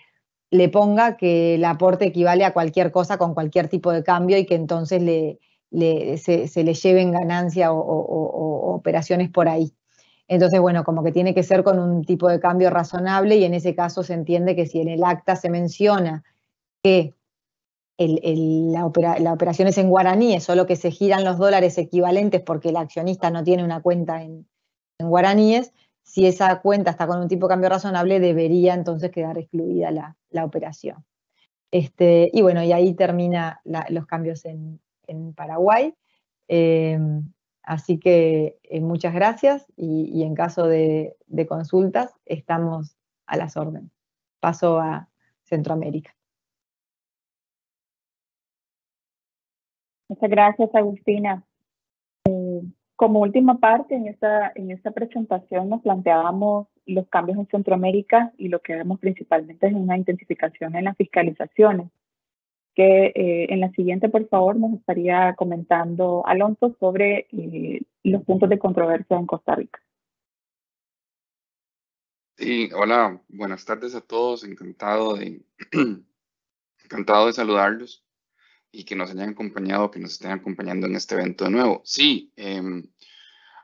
le ponga que el aporte equivale a cualquier cosa con cualquier tipo de cambio y que entonces se le lleven ganancia o operaciones por ahí. Entonces, bueno, como que tiene que ser con un tipo de cambio razonable, y en ese caso se entiende que si en el acta se menciona que la operación es en guaraníes, solo que se giran los dólares equivalentes porque el accionista no tiene una cuenta en guaraníes, si esa cuenta está con un tipo de cambio razonable, debería entonces quedar excluida la operación. Y bueno, y ahí termina los cambios en Paraguay. Así que muchas gracias, y en caso de consultas estamos a las órdenes. Paso a Centroamérica. Muchas gracias, Agustina. Como última parte, en esta presentación nos planteábamos los cambios en Centroamérica y lo que vemos principalmente es una intensificación en las fiscalizaciones. Que en la siguiente, por favor, nos estaría comentando Alonso sobre los puntos de controversia en Costa Rica. Sí, hola, buenas tardes a todos, encantado de saludarlos y que nos hayan acompañado, que nos estén acompañando en este evento de nuevo. Sí,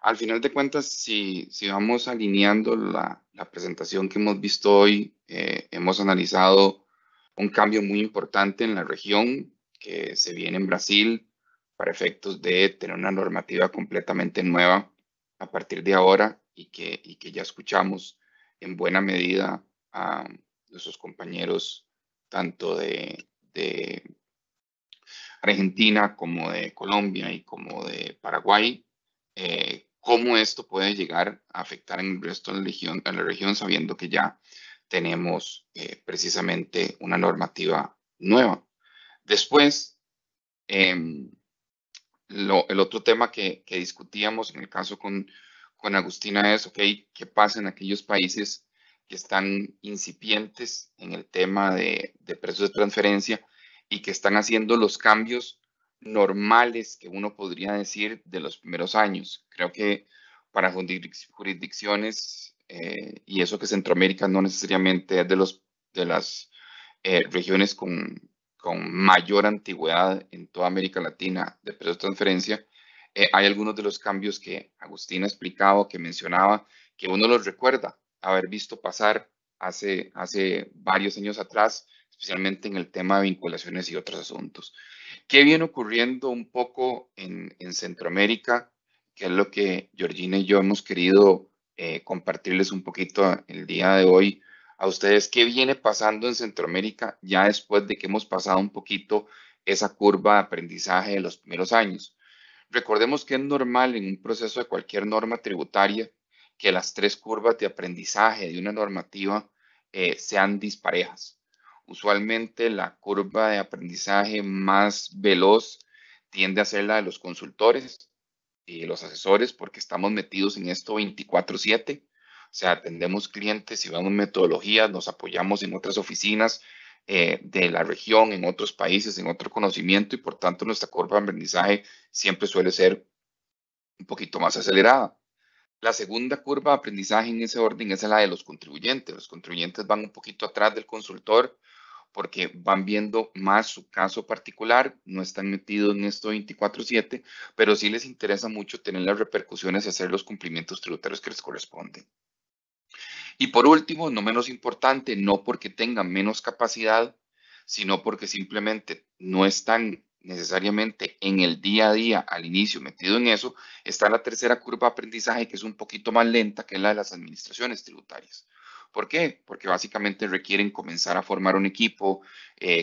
al final de cuentas, si vamos alineando la presentación que hemos visto hoy, hemos analizado un cambio muy importante en la región que se viene en Brasil para efectos de tener una normativa completamente nueva a partir de ahora y que ya escuchamos en buena medida a nuestros compañeros tanto de Argentina como de Colombia y como de Paraguay, cómo esto puede llegar a afectar en el resto de la región, sabiendo que ya tenemos precisamente una normativa nueva. Después, el otro tema que discutíamos en el caso con Agustina es, ok, ¿qué pasa en aquellos países que están incipientes en el tema de precios de transferencia y que están haciendo los cambios normales que uno podría decir de los primeros años? Creo que para jurisdicciones, y eso que Centroamérica no necesariamente es de las regiones con mayor antigüedad en toda América Latina de precios de transferencia, hay algunos de los cambios que Agustina explicaba, que mencionaba, que uno los recuerda haber visto pasar hace varios años atrás, especialmente en el tema de vinculaciones y otros asuntos. ¿Qué viene ocurriendo un poco en Centroamérica? Que es lo que Georgina y yo hemos querido compartirles un poquito el día de hoy a ustedes. ¿Qué viene pasando en Centroamérica ya después de que hemos pasado un poquito esa curva de aprendizaje de los primeros años? Recordemos que es normal en un proceso de cualquier norma tributaria que las tres curvas de aprendizaje de una normativa sean disparejas. Usualmente la curva de aprendizaje más veloz tiende a ser la de los consultores y los asesores, porque estamos metidos en esto 24/7. O sea, atendemos clientes y vemos metodologías, nos apoyamos en otras oficinas de la región, en otros países, en otro conocimiento, y por tanto nuestra curva de aprendizaje siempre suele ser un poquito más acelerada. La segunda curva de aprendizaje en ese orden es la de los contribuyentes. Los contribuyentes van un poquito atrás del consultor porque van viendo más su caso particular, no están metidos en esto 24/7, pero sí les interesa mucho tener las repercusiones y hacer los cumplimientos tributarios que les corresponden. Y por último, no menos importante, no porque tengan menos capacidad, sino porque simplemente no están necesariamente en el día a día al inicio metido en eso, está la tercera curva de aprendizaje, que es un poquito más lenta, que es la de las administraciones tributarias. ¿Por qué? Porque básicamente requieren comenzar a formar un equipo,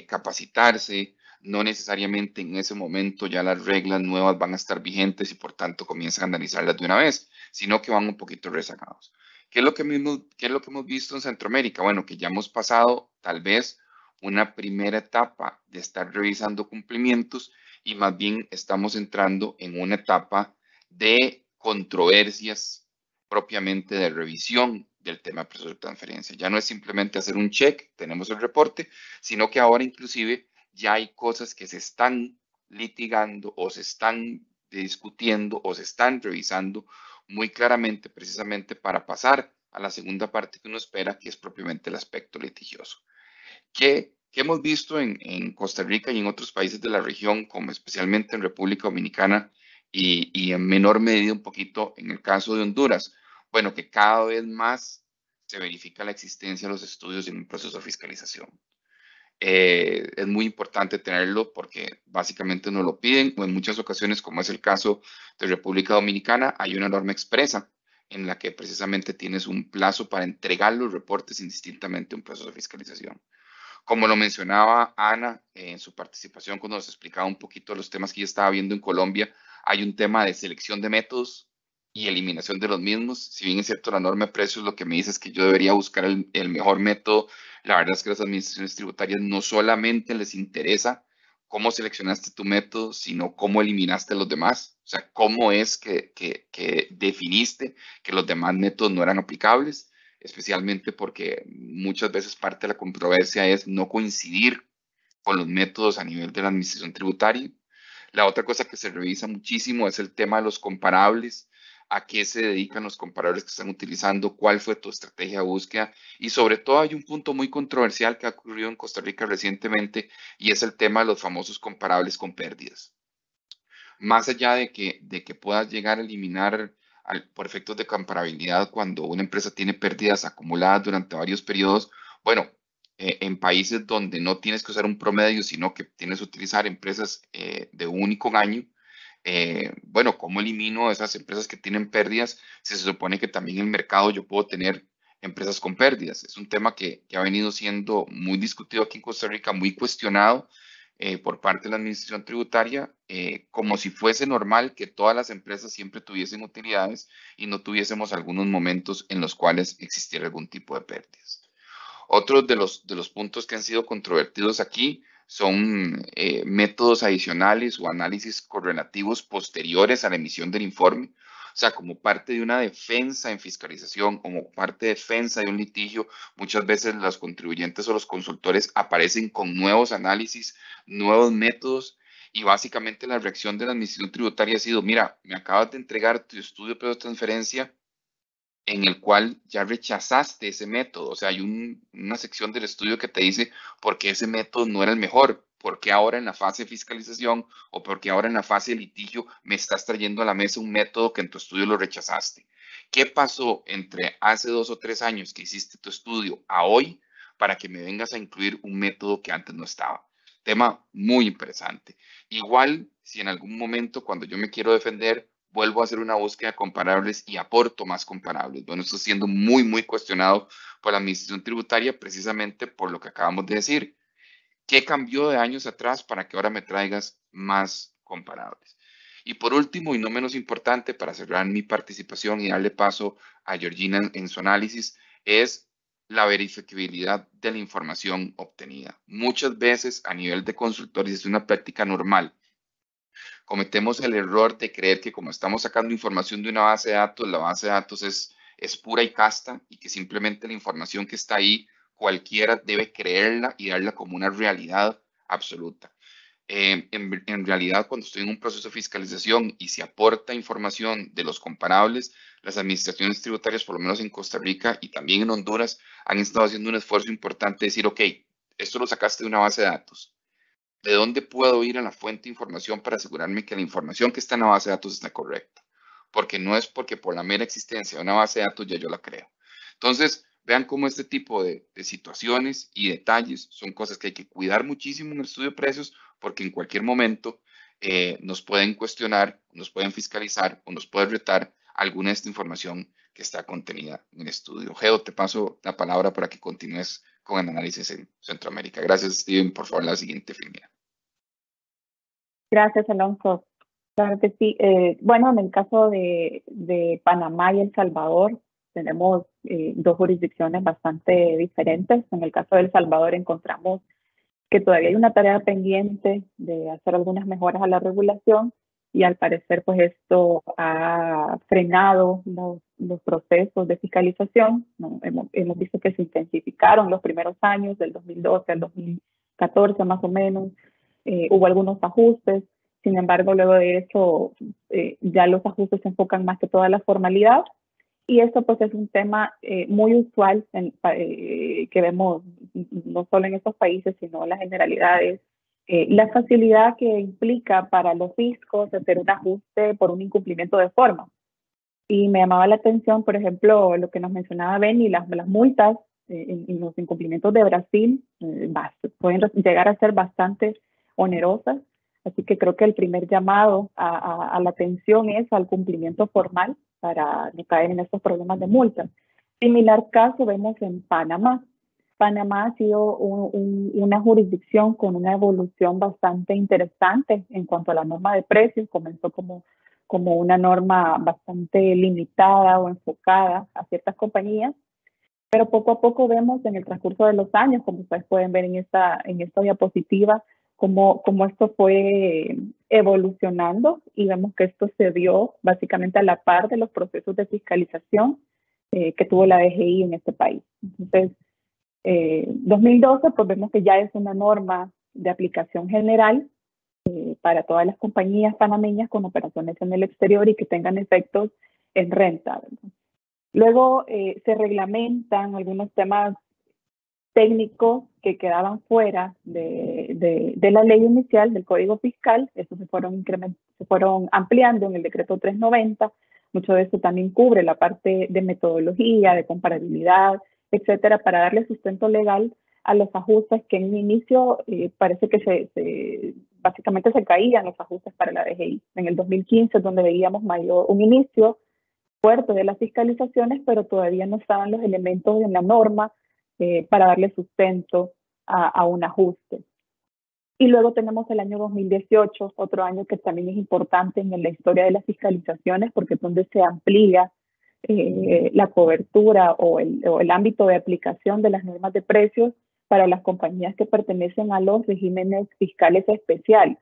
capacitarse, no necesariamente en ese momento ya las reglas nuevas van a estar vigentes y por tanto comienzan a analizarlas de una vez, sino que van un poquito rezagados. ¿Qué es lo que hemos visto en Centroamérica? Bueno, que ya hemos pasado tal vez una primera etapa de estar revisando cumplimientos y más bien estamos entrando en una etapa de controversias propiamente de revisión del tema de precios de transferencia. Ya no es simplemente hacer un check, tenemos el reporte, sino que ahora inclusive ya hay cosas que se están litigando o se están discutiendo o se están revisando muy claramente precisamente para pasar a la segunda parte que uno espera, que es propiamente el aspecto litigioso. ¿Qué hemos visto en Costa Rica y en otros países de la región, como especialmente en República Dominicana y en menor medida un poquito en el caso de Honduras? Bueno, que cada vez más se verifica la existencia de los estudios en un proceso de fiscalización. Es muy importante tenerlo porque básicamente nos lo piden, o en muchas ocasiones, como es el caso de República Dominicana, hay una norma expresa en la que precisamente tienes un plazo para entregar los reportes indistintamente a un proceso de fiscalización. Como lo mencionaba Ana en su participación cuando nos explicaba un poquito los temas que ella estaba viendo en Colombia, hay un tema de selección de métodos y eliminación de los mismos. Si bien es cierto, la norma de precios lo que me dice es que yo debería buscar el mejor método, La verdad es que a las administraciones tributarias no solamente les interesa cómo seleccionaste tu método, sino cómo eliminaste los demás. O sea, cómo es que definiste que los demás métodos no eran aplicables, especialmente porque muchas veces parte de la controversia es no coincidir con los métodos a nivel de la administración tributaria. La otra cosa que se revisa muchísimo es el tema de los comparables, a qué se dedican los comparables que están utilizando, cuál fue tu estrategia de búsqueda y sobre todo hay un punto muy controversial que ha ocurrido en Costa Rica recientemente y es el tema de los famosos comparables con pérdidas. Más allá de que puedas llegar a eliminar por efectos de comparabilidad cuando una empresa tiene pérdidas acumuladas durante varios periodos, bueno, en países donde no tienes que usar un promedio, sino que tienes que utilizar empresas de un único año, bueno, ¿cómo elimino esas empresas que tienen pérdidas? Si se supone que también en el mercado yo puedo tener empresas con pérdidas. Es un tema que ha venido siendo muy discutido aquí en Costa Rica, muy cuestionado por parte de la administración tributaria, como si fuese normal que todas las empresas siempre tuviesen utilidades y no tuviésemos algunos momentos en los cuales existiera algún tipo de pérdidas. Otros de los puntos que han sido controvertidos aquí son métodos adicionales o análisis correlativos posteriores a la emisión del informe. O sea, como parte de una defensa en fiscalización, como parte de defensa de un litigio, muchas veces los contribuyentes o los consultores aparecen con nuevos análisis, nuevos métodos, y básicamente la reacción de la administración tributaria ha sido, mira, me acabas de entregar tu estudio de precio de transferencia en el cual ya rechazaste ese método. O sea, hay una sección del estudio que te dice por qué ese método no era el mejor, por qué ahora en la fase de fiscalización o por qué ahora en la fase de litigio me estás trayendo a la mesa un método que en tu estudio lo rechazaste. ¿Qué pasó entre hace 2 o 3 años que hiciste tu estudio a hoy para que me vengas a incluir un método que antes no estaba? Tema muy interesante. Igual, si en algún momento cuando yo me quiero defender, vuelvo a hacer una búsqueda de comparables y aporto más comparables. Bueno, esto siendo muy, muy cuestionado por la administración tributaria precisamente por lo que acabamos de decir. ¿Qué cambió de años atrás para que ahora me traigas más comparables? Y por último, y no menos importante, para cerrar mi participación y darle paso a Georgina en su análisis, es la verificabilidad de la información obtenida. Muchas veces a nivel de consultores es una práctica normal. Cometemos el error de creer que como estamos sacando información de una base de datos, la base de datos es pura y casta y que simplemente la información que está ahí cualquiera debe creerla y darla como una realidad absoluta. En realidad, cuando estoy en un proceso de fiscalización y se aporta información de los comparables, las administraciones tributarias, por lo menos en Costa Rica y también en Honduras, han estado haciendo un esfuerzo importante de decir, ok, esto lo sacaste de una base de datos. ¿De dónde puedo ir a la fuente de información para asegurarme que la información que está en la base de datos está correcta? Porque no es porque por la mera existencia de una base de datos ya yo la creo. Entonces, vean cómo este tipo de situaciones y detalles son cosas que hay que cuidar muchísimo en el estudio de precios porque en cualquier momento nos pueden cuestionar, nos pueden fiscalizar o nos pueden retar alguna de esta información que está contenida en el estudio. Geo, te paso la palabra para que continúes con el análisis en Centroamérica. Gracias, Steven. Por favor, la siguiente filmina. Gracias, Alonso. Claro que sí. Bueno, en el caso de Panamá y El Salvador, tenemos dos jurisdicciones bastante diferentes. En el caso de El Salvador encontramos que todavía hay una tarea pendiente de hacer algunas mejoras a la regulación y al parecer pues esto ha frenado los procesos de fiscalización, ¿no? Hemos visto que se intensificaron los primeros años, del 2012 al 2014 más o menos, hubo algunos ajustes, sin embargo luego de eso ya los ajustes se enfocan más que toda la formalidad. Y esto pues es un tema muy usual que vemos no solo en estos países, sino en las generalidades. La facilidad que implica para los fiscos hacer un ajuste por un incumplimiento de forma. Y me llamaba la atención, por ejemplo, lo que nos mencionaba Benny, las multas en los incumplimientos de Brasil pueden llegar a ser bastante onerosas. Así que creo que el primer llamado a la atención es al cumplimiento formal para no caer en estos problemas de multas. Similar caso vemos en Panamá. Panamá ha sido una jurisdicción con una evolución bastante interesante en cuanto a la norma de precios. Comenzó como una norma bastante limitada o enfocada a ciertas compañías Pero poco a poco vemos en el transcurso de los años, como ustedes pueden ver en esta diapositiva, cómo esto fue evolucionando, y vemos que esto se dio básicamente a la par de los procesos de fiscalización que tuvo la DGI en este país. Entonces, 2012, pues vemos que ya es una norma de aplicación general para todas las compañías panameñas con operaciones en el exterior y que tengan efectos en renta, ¿verdad? Luego se reglamentan algunos temas técnicos que quedaban fuera de la ley inicial del Código Fiscal. Estos se fueron ampliando en el decreto 390. Mucho de esto también cubre la parte de metodología, de comparabilidad, etcétera, para darle sustento legal a los ajustes que en un inicio parece que básicamente se caían los ajustes para la DGI. En el 2015 es donde veíamos un inicio fuerte de las fiscalizaciones, pero todavía no estaban los elementos en la norma para darle sustento a un ajuste. Y luego tenemos el año 2018, otro año que también es importante en la historia de las fiscalizaciones, porque es donde se amplía la cobertura o el ámbito de aplicación de las normas de precios para las compañías que pertenecen a los regímenes fiscales especiales.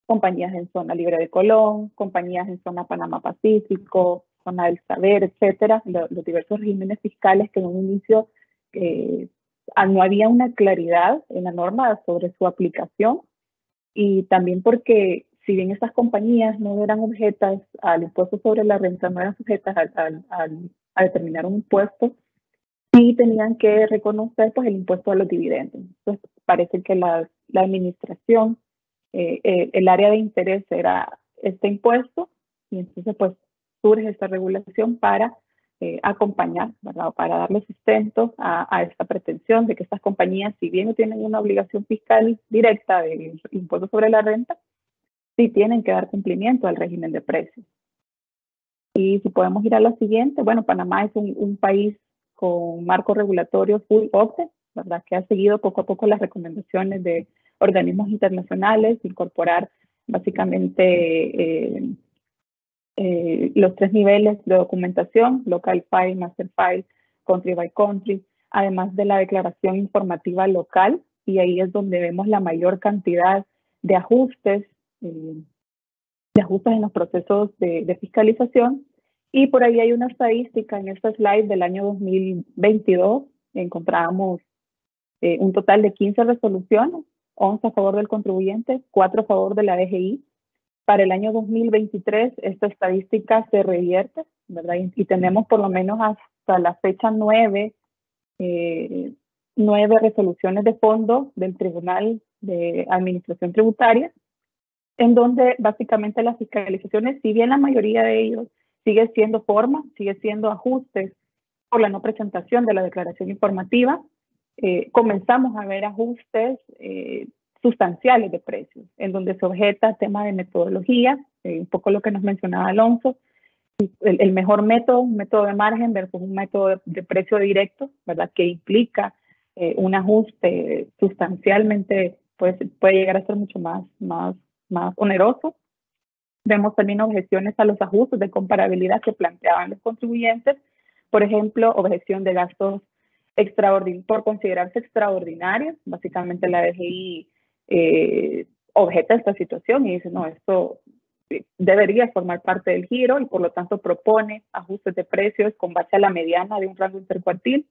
Compañías en zona libre de Colón, compañías en zona Panamá-Pacífico, zona del saber, etcétera, los diversos regímenes fiscales que en un inicio no había una claridad en la norma sobre su aplicación, y también porque si bien estas compañías no eran objetas al impuesto sobre la renta, no eran sujetas a determinar un impuesto, sí tenían que reconocer pues el impuesto a los dividendos. Entonces parece que la administración, el área de interés era este impuesto, y entonces pues surge esta regulación para acompañar, ¿verdad? Para darle sustento a esta pretensión de que estas compañías, si bien no tienen una obligación fiscal directa del impuesto sobre la renta, sí tienen que dar cumplimiento al régimen de precios. Y si podemos ir a la siguiente, bueno, Panamá es un país con marco regulatorio full OCDE, ¿verdad? Que ha seguido poco a poco las recomendaciones de organismos internacionales, incorporar básicamente los 3 niveles de documentación: local file, master file, country by country, además de la declaración informativa local, y ahí es donde vemos la mayor cantidad de ajustes en los procesos de fiscalización. Y por ahí hay una estadística en esta slide del año 2022, encontrábamos un total de 15 resoluciones, 11 a favor del contribuyente, 4 a favor de la DGI. Para el año 2023 esta estadística se revierte, ¿verdad? Y tenemos por lo menos hasta la fecha 9 resoluciones de fondo del Tribunal de Administración Tributaria, en donde básicamente las fiscalizaciones, si bien la mayoría de ellos sigue siendo forma, sigue siendo ajustes por la no presentación de la declaración informativa, comenzamos a ver ajustes sustanciales de precios, en donde se objeta tema de metodología, un poco lo que nos mencionaba Alonso, el mejor método, un método de margen versus un método de precio directo, ¿verdad? Que implica un ajuste sustancialmente, pues, puede llegar a ser mucho más oneroso. Vemos también objeciones a los ajustes de comparabilidad que planteaban los contribuyentes, por ejemplo, objeción de gastos por considerarse extraordinarios. Básicamente la DGI objeta esta situación y dice, no, esto debería formar parte del giro, y por lo tanto propone ajustes de precios con base a la mediana de un rango intercuartil.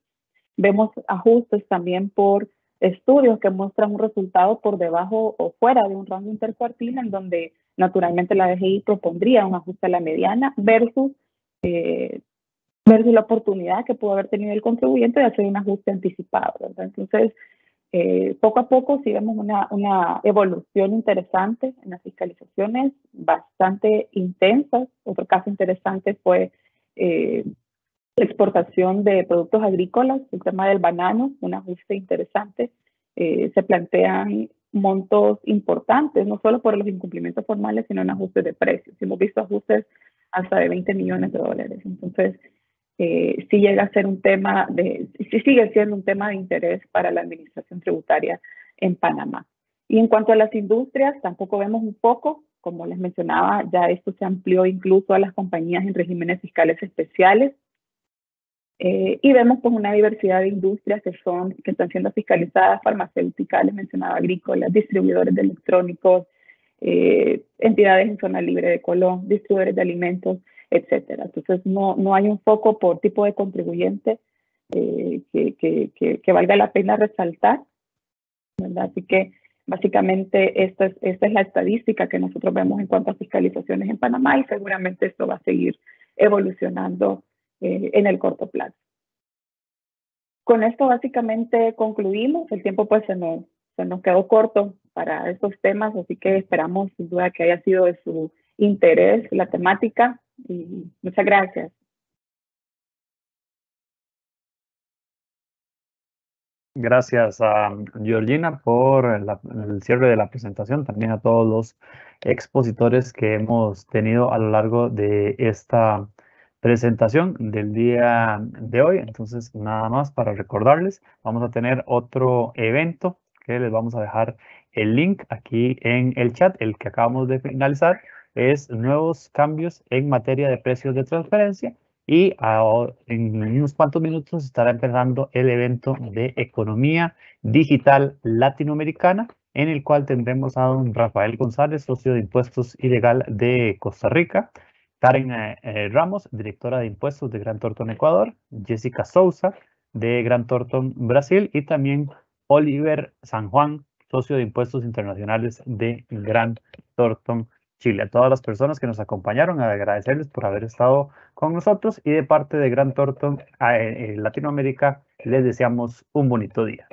Vemos ajustes también por estudios que muestran un resultado por debajo o fuera de un rango intercuartil, en donde naturalmente la DGI propondría un ajuste a la mediana versus la oportunidad que pudo haber tenido el contribuyente de hacer un ajuste anticipado, ¿verdad? Entonces, poco a poco sí vemos una evolución interesante en las fiscalizaciones, bastante intensas. Otro caso interesante fue la exportación de productos agrícolas, el tema del banano, un ajuste interesante. Se plantean montos importantes, no solo por los incumplimientos formales, sino en ajustes de precios. Hemos visto ajustes hasta de $20 millones. Entonces, sí llega a ser un tema sí sigue siendo un tema de interés para la administración tributaria en Panamá. Y en cuanto a las industrias, tampoco vemos un poco, como les mencionaba, ya esto se amplió incluso a las compañías en regímenes fiscales especiales. Y vemos pues una diversidad de industrias que están siendo fiscalizadas: farmacéuticas, les mencionaba, agrícolas, distribuidores de electrónicos, entidades en zona libre de Colón, distribuidores de alimentos, etcétera. Entonces no hay un foco por tipo de contribuyente que valga la pena resaltar, ¿verdad? Así que básicamente esta es la estadística que nosotros vemos en cuanto a fiscalizaciones en Panamá, y seguramente esto va a seguir evolucionando en el corto plazo. Con esto básicamente concluimos. El tiempo pues se nos quedó corto para estos temas, así que esperamos sin duda que haya sido de su interés la temática, y muchas gracias. Gracias a Georgina por el cierre de la presentación, también a todos los expositores que hemos tenido a lo largo de esta presentación del día de hoy. Entonces, nada más para recordarles, vamos a tener otro evento que les vamos a dejar el link aquí en el chat. El que acabamos de finalizar es nuevos cambios en materia de precios de transferencia. Y en unos cuantos minutos estará empezando el evento de Economía Digital Latinoamericana, en el cual tendremos a don Rafael González, socio de Impuestos y Legal de Costa Rica, Karen Ramos, directora de Impuestos de Grant Thornton Ecuador, Jessica Souza, de Grant Thornton Brasil, y también Oliver San Juan, socio de Impuestos Internacionales de Grant Thornton Chile. A todas las personas que nos acompañaron, agradecerles por haber estado con nosotros, y de parte de Grant Thornton Latinoamérica les deseamos un bonito día.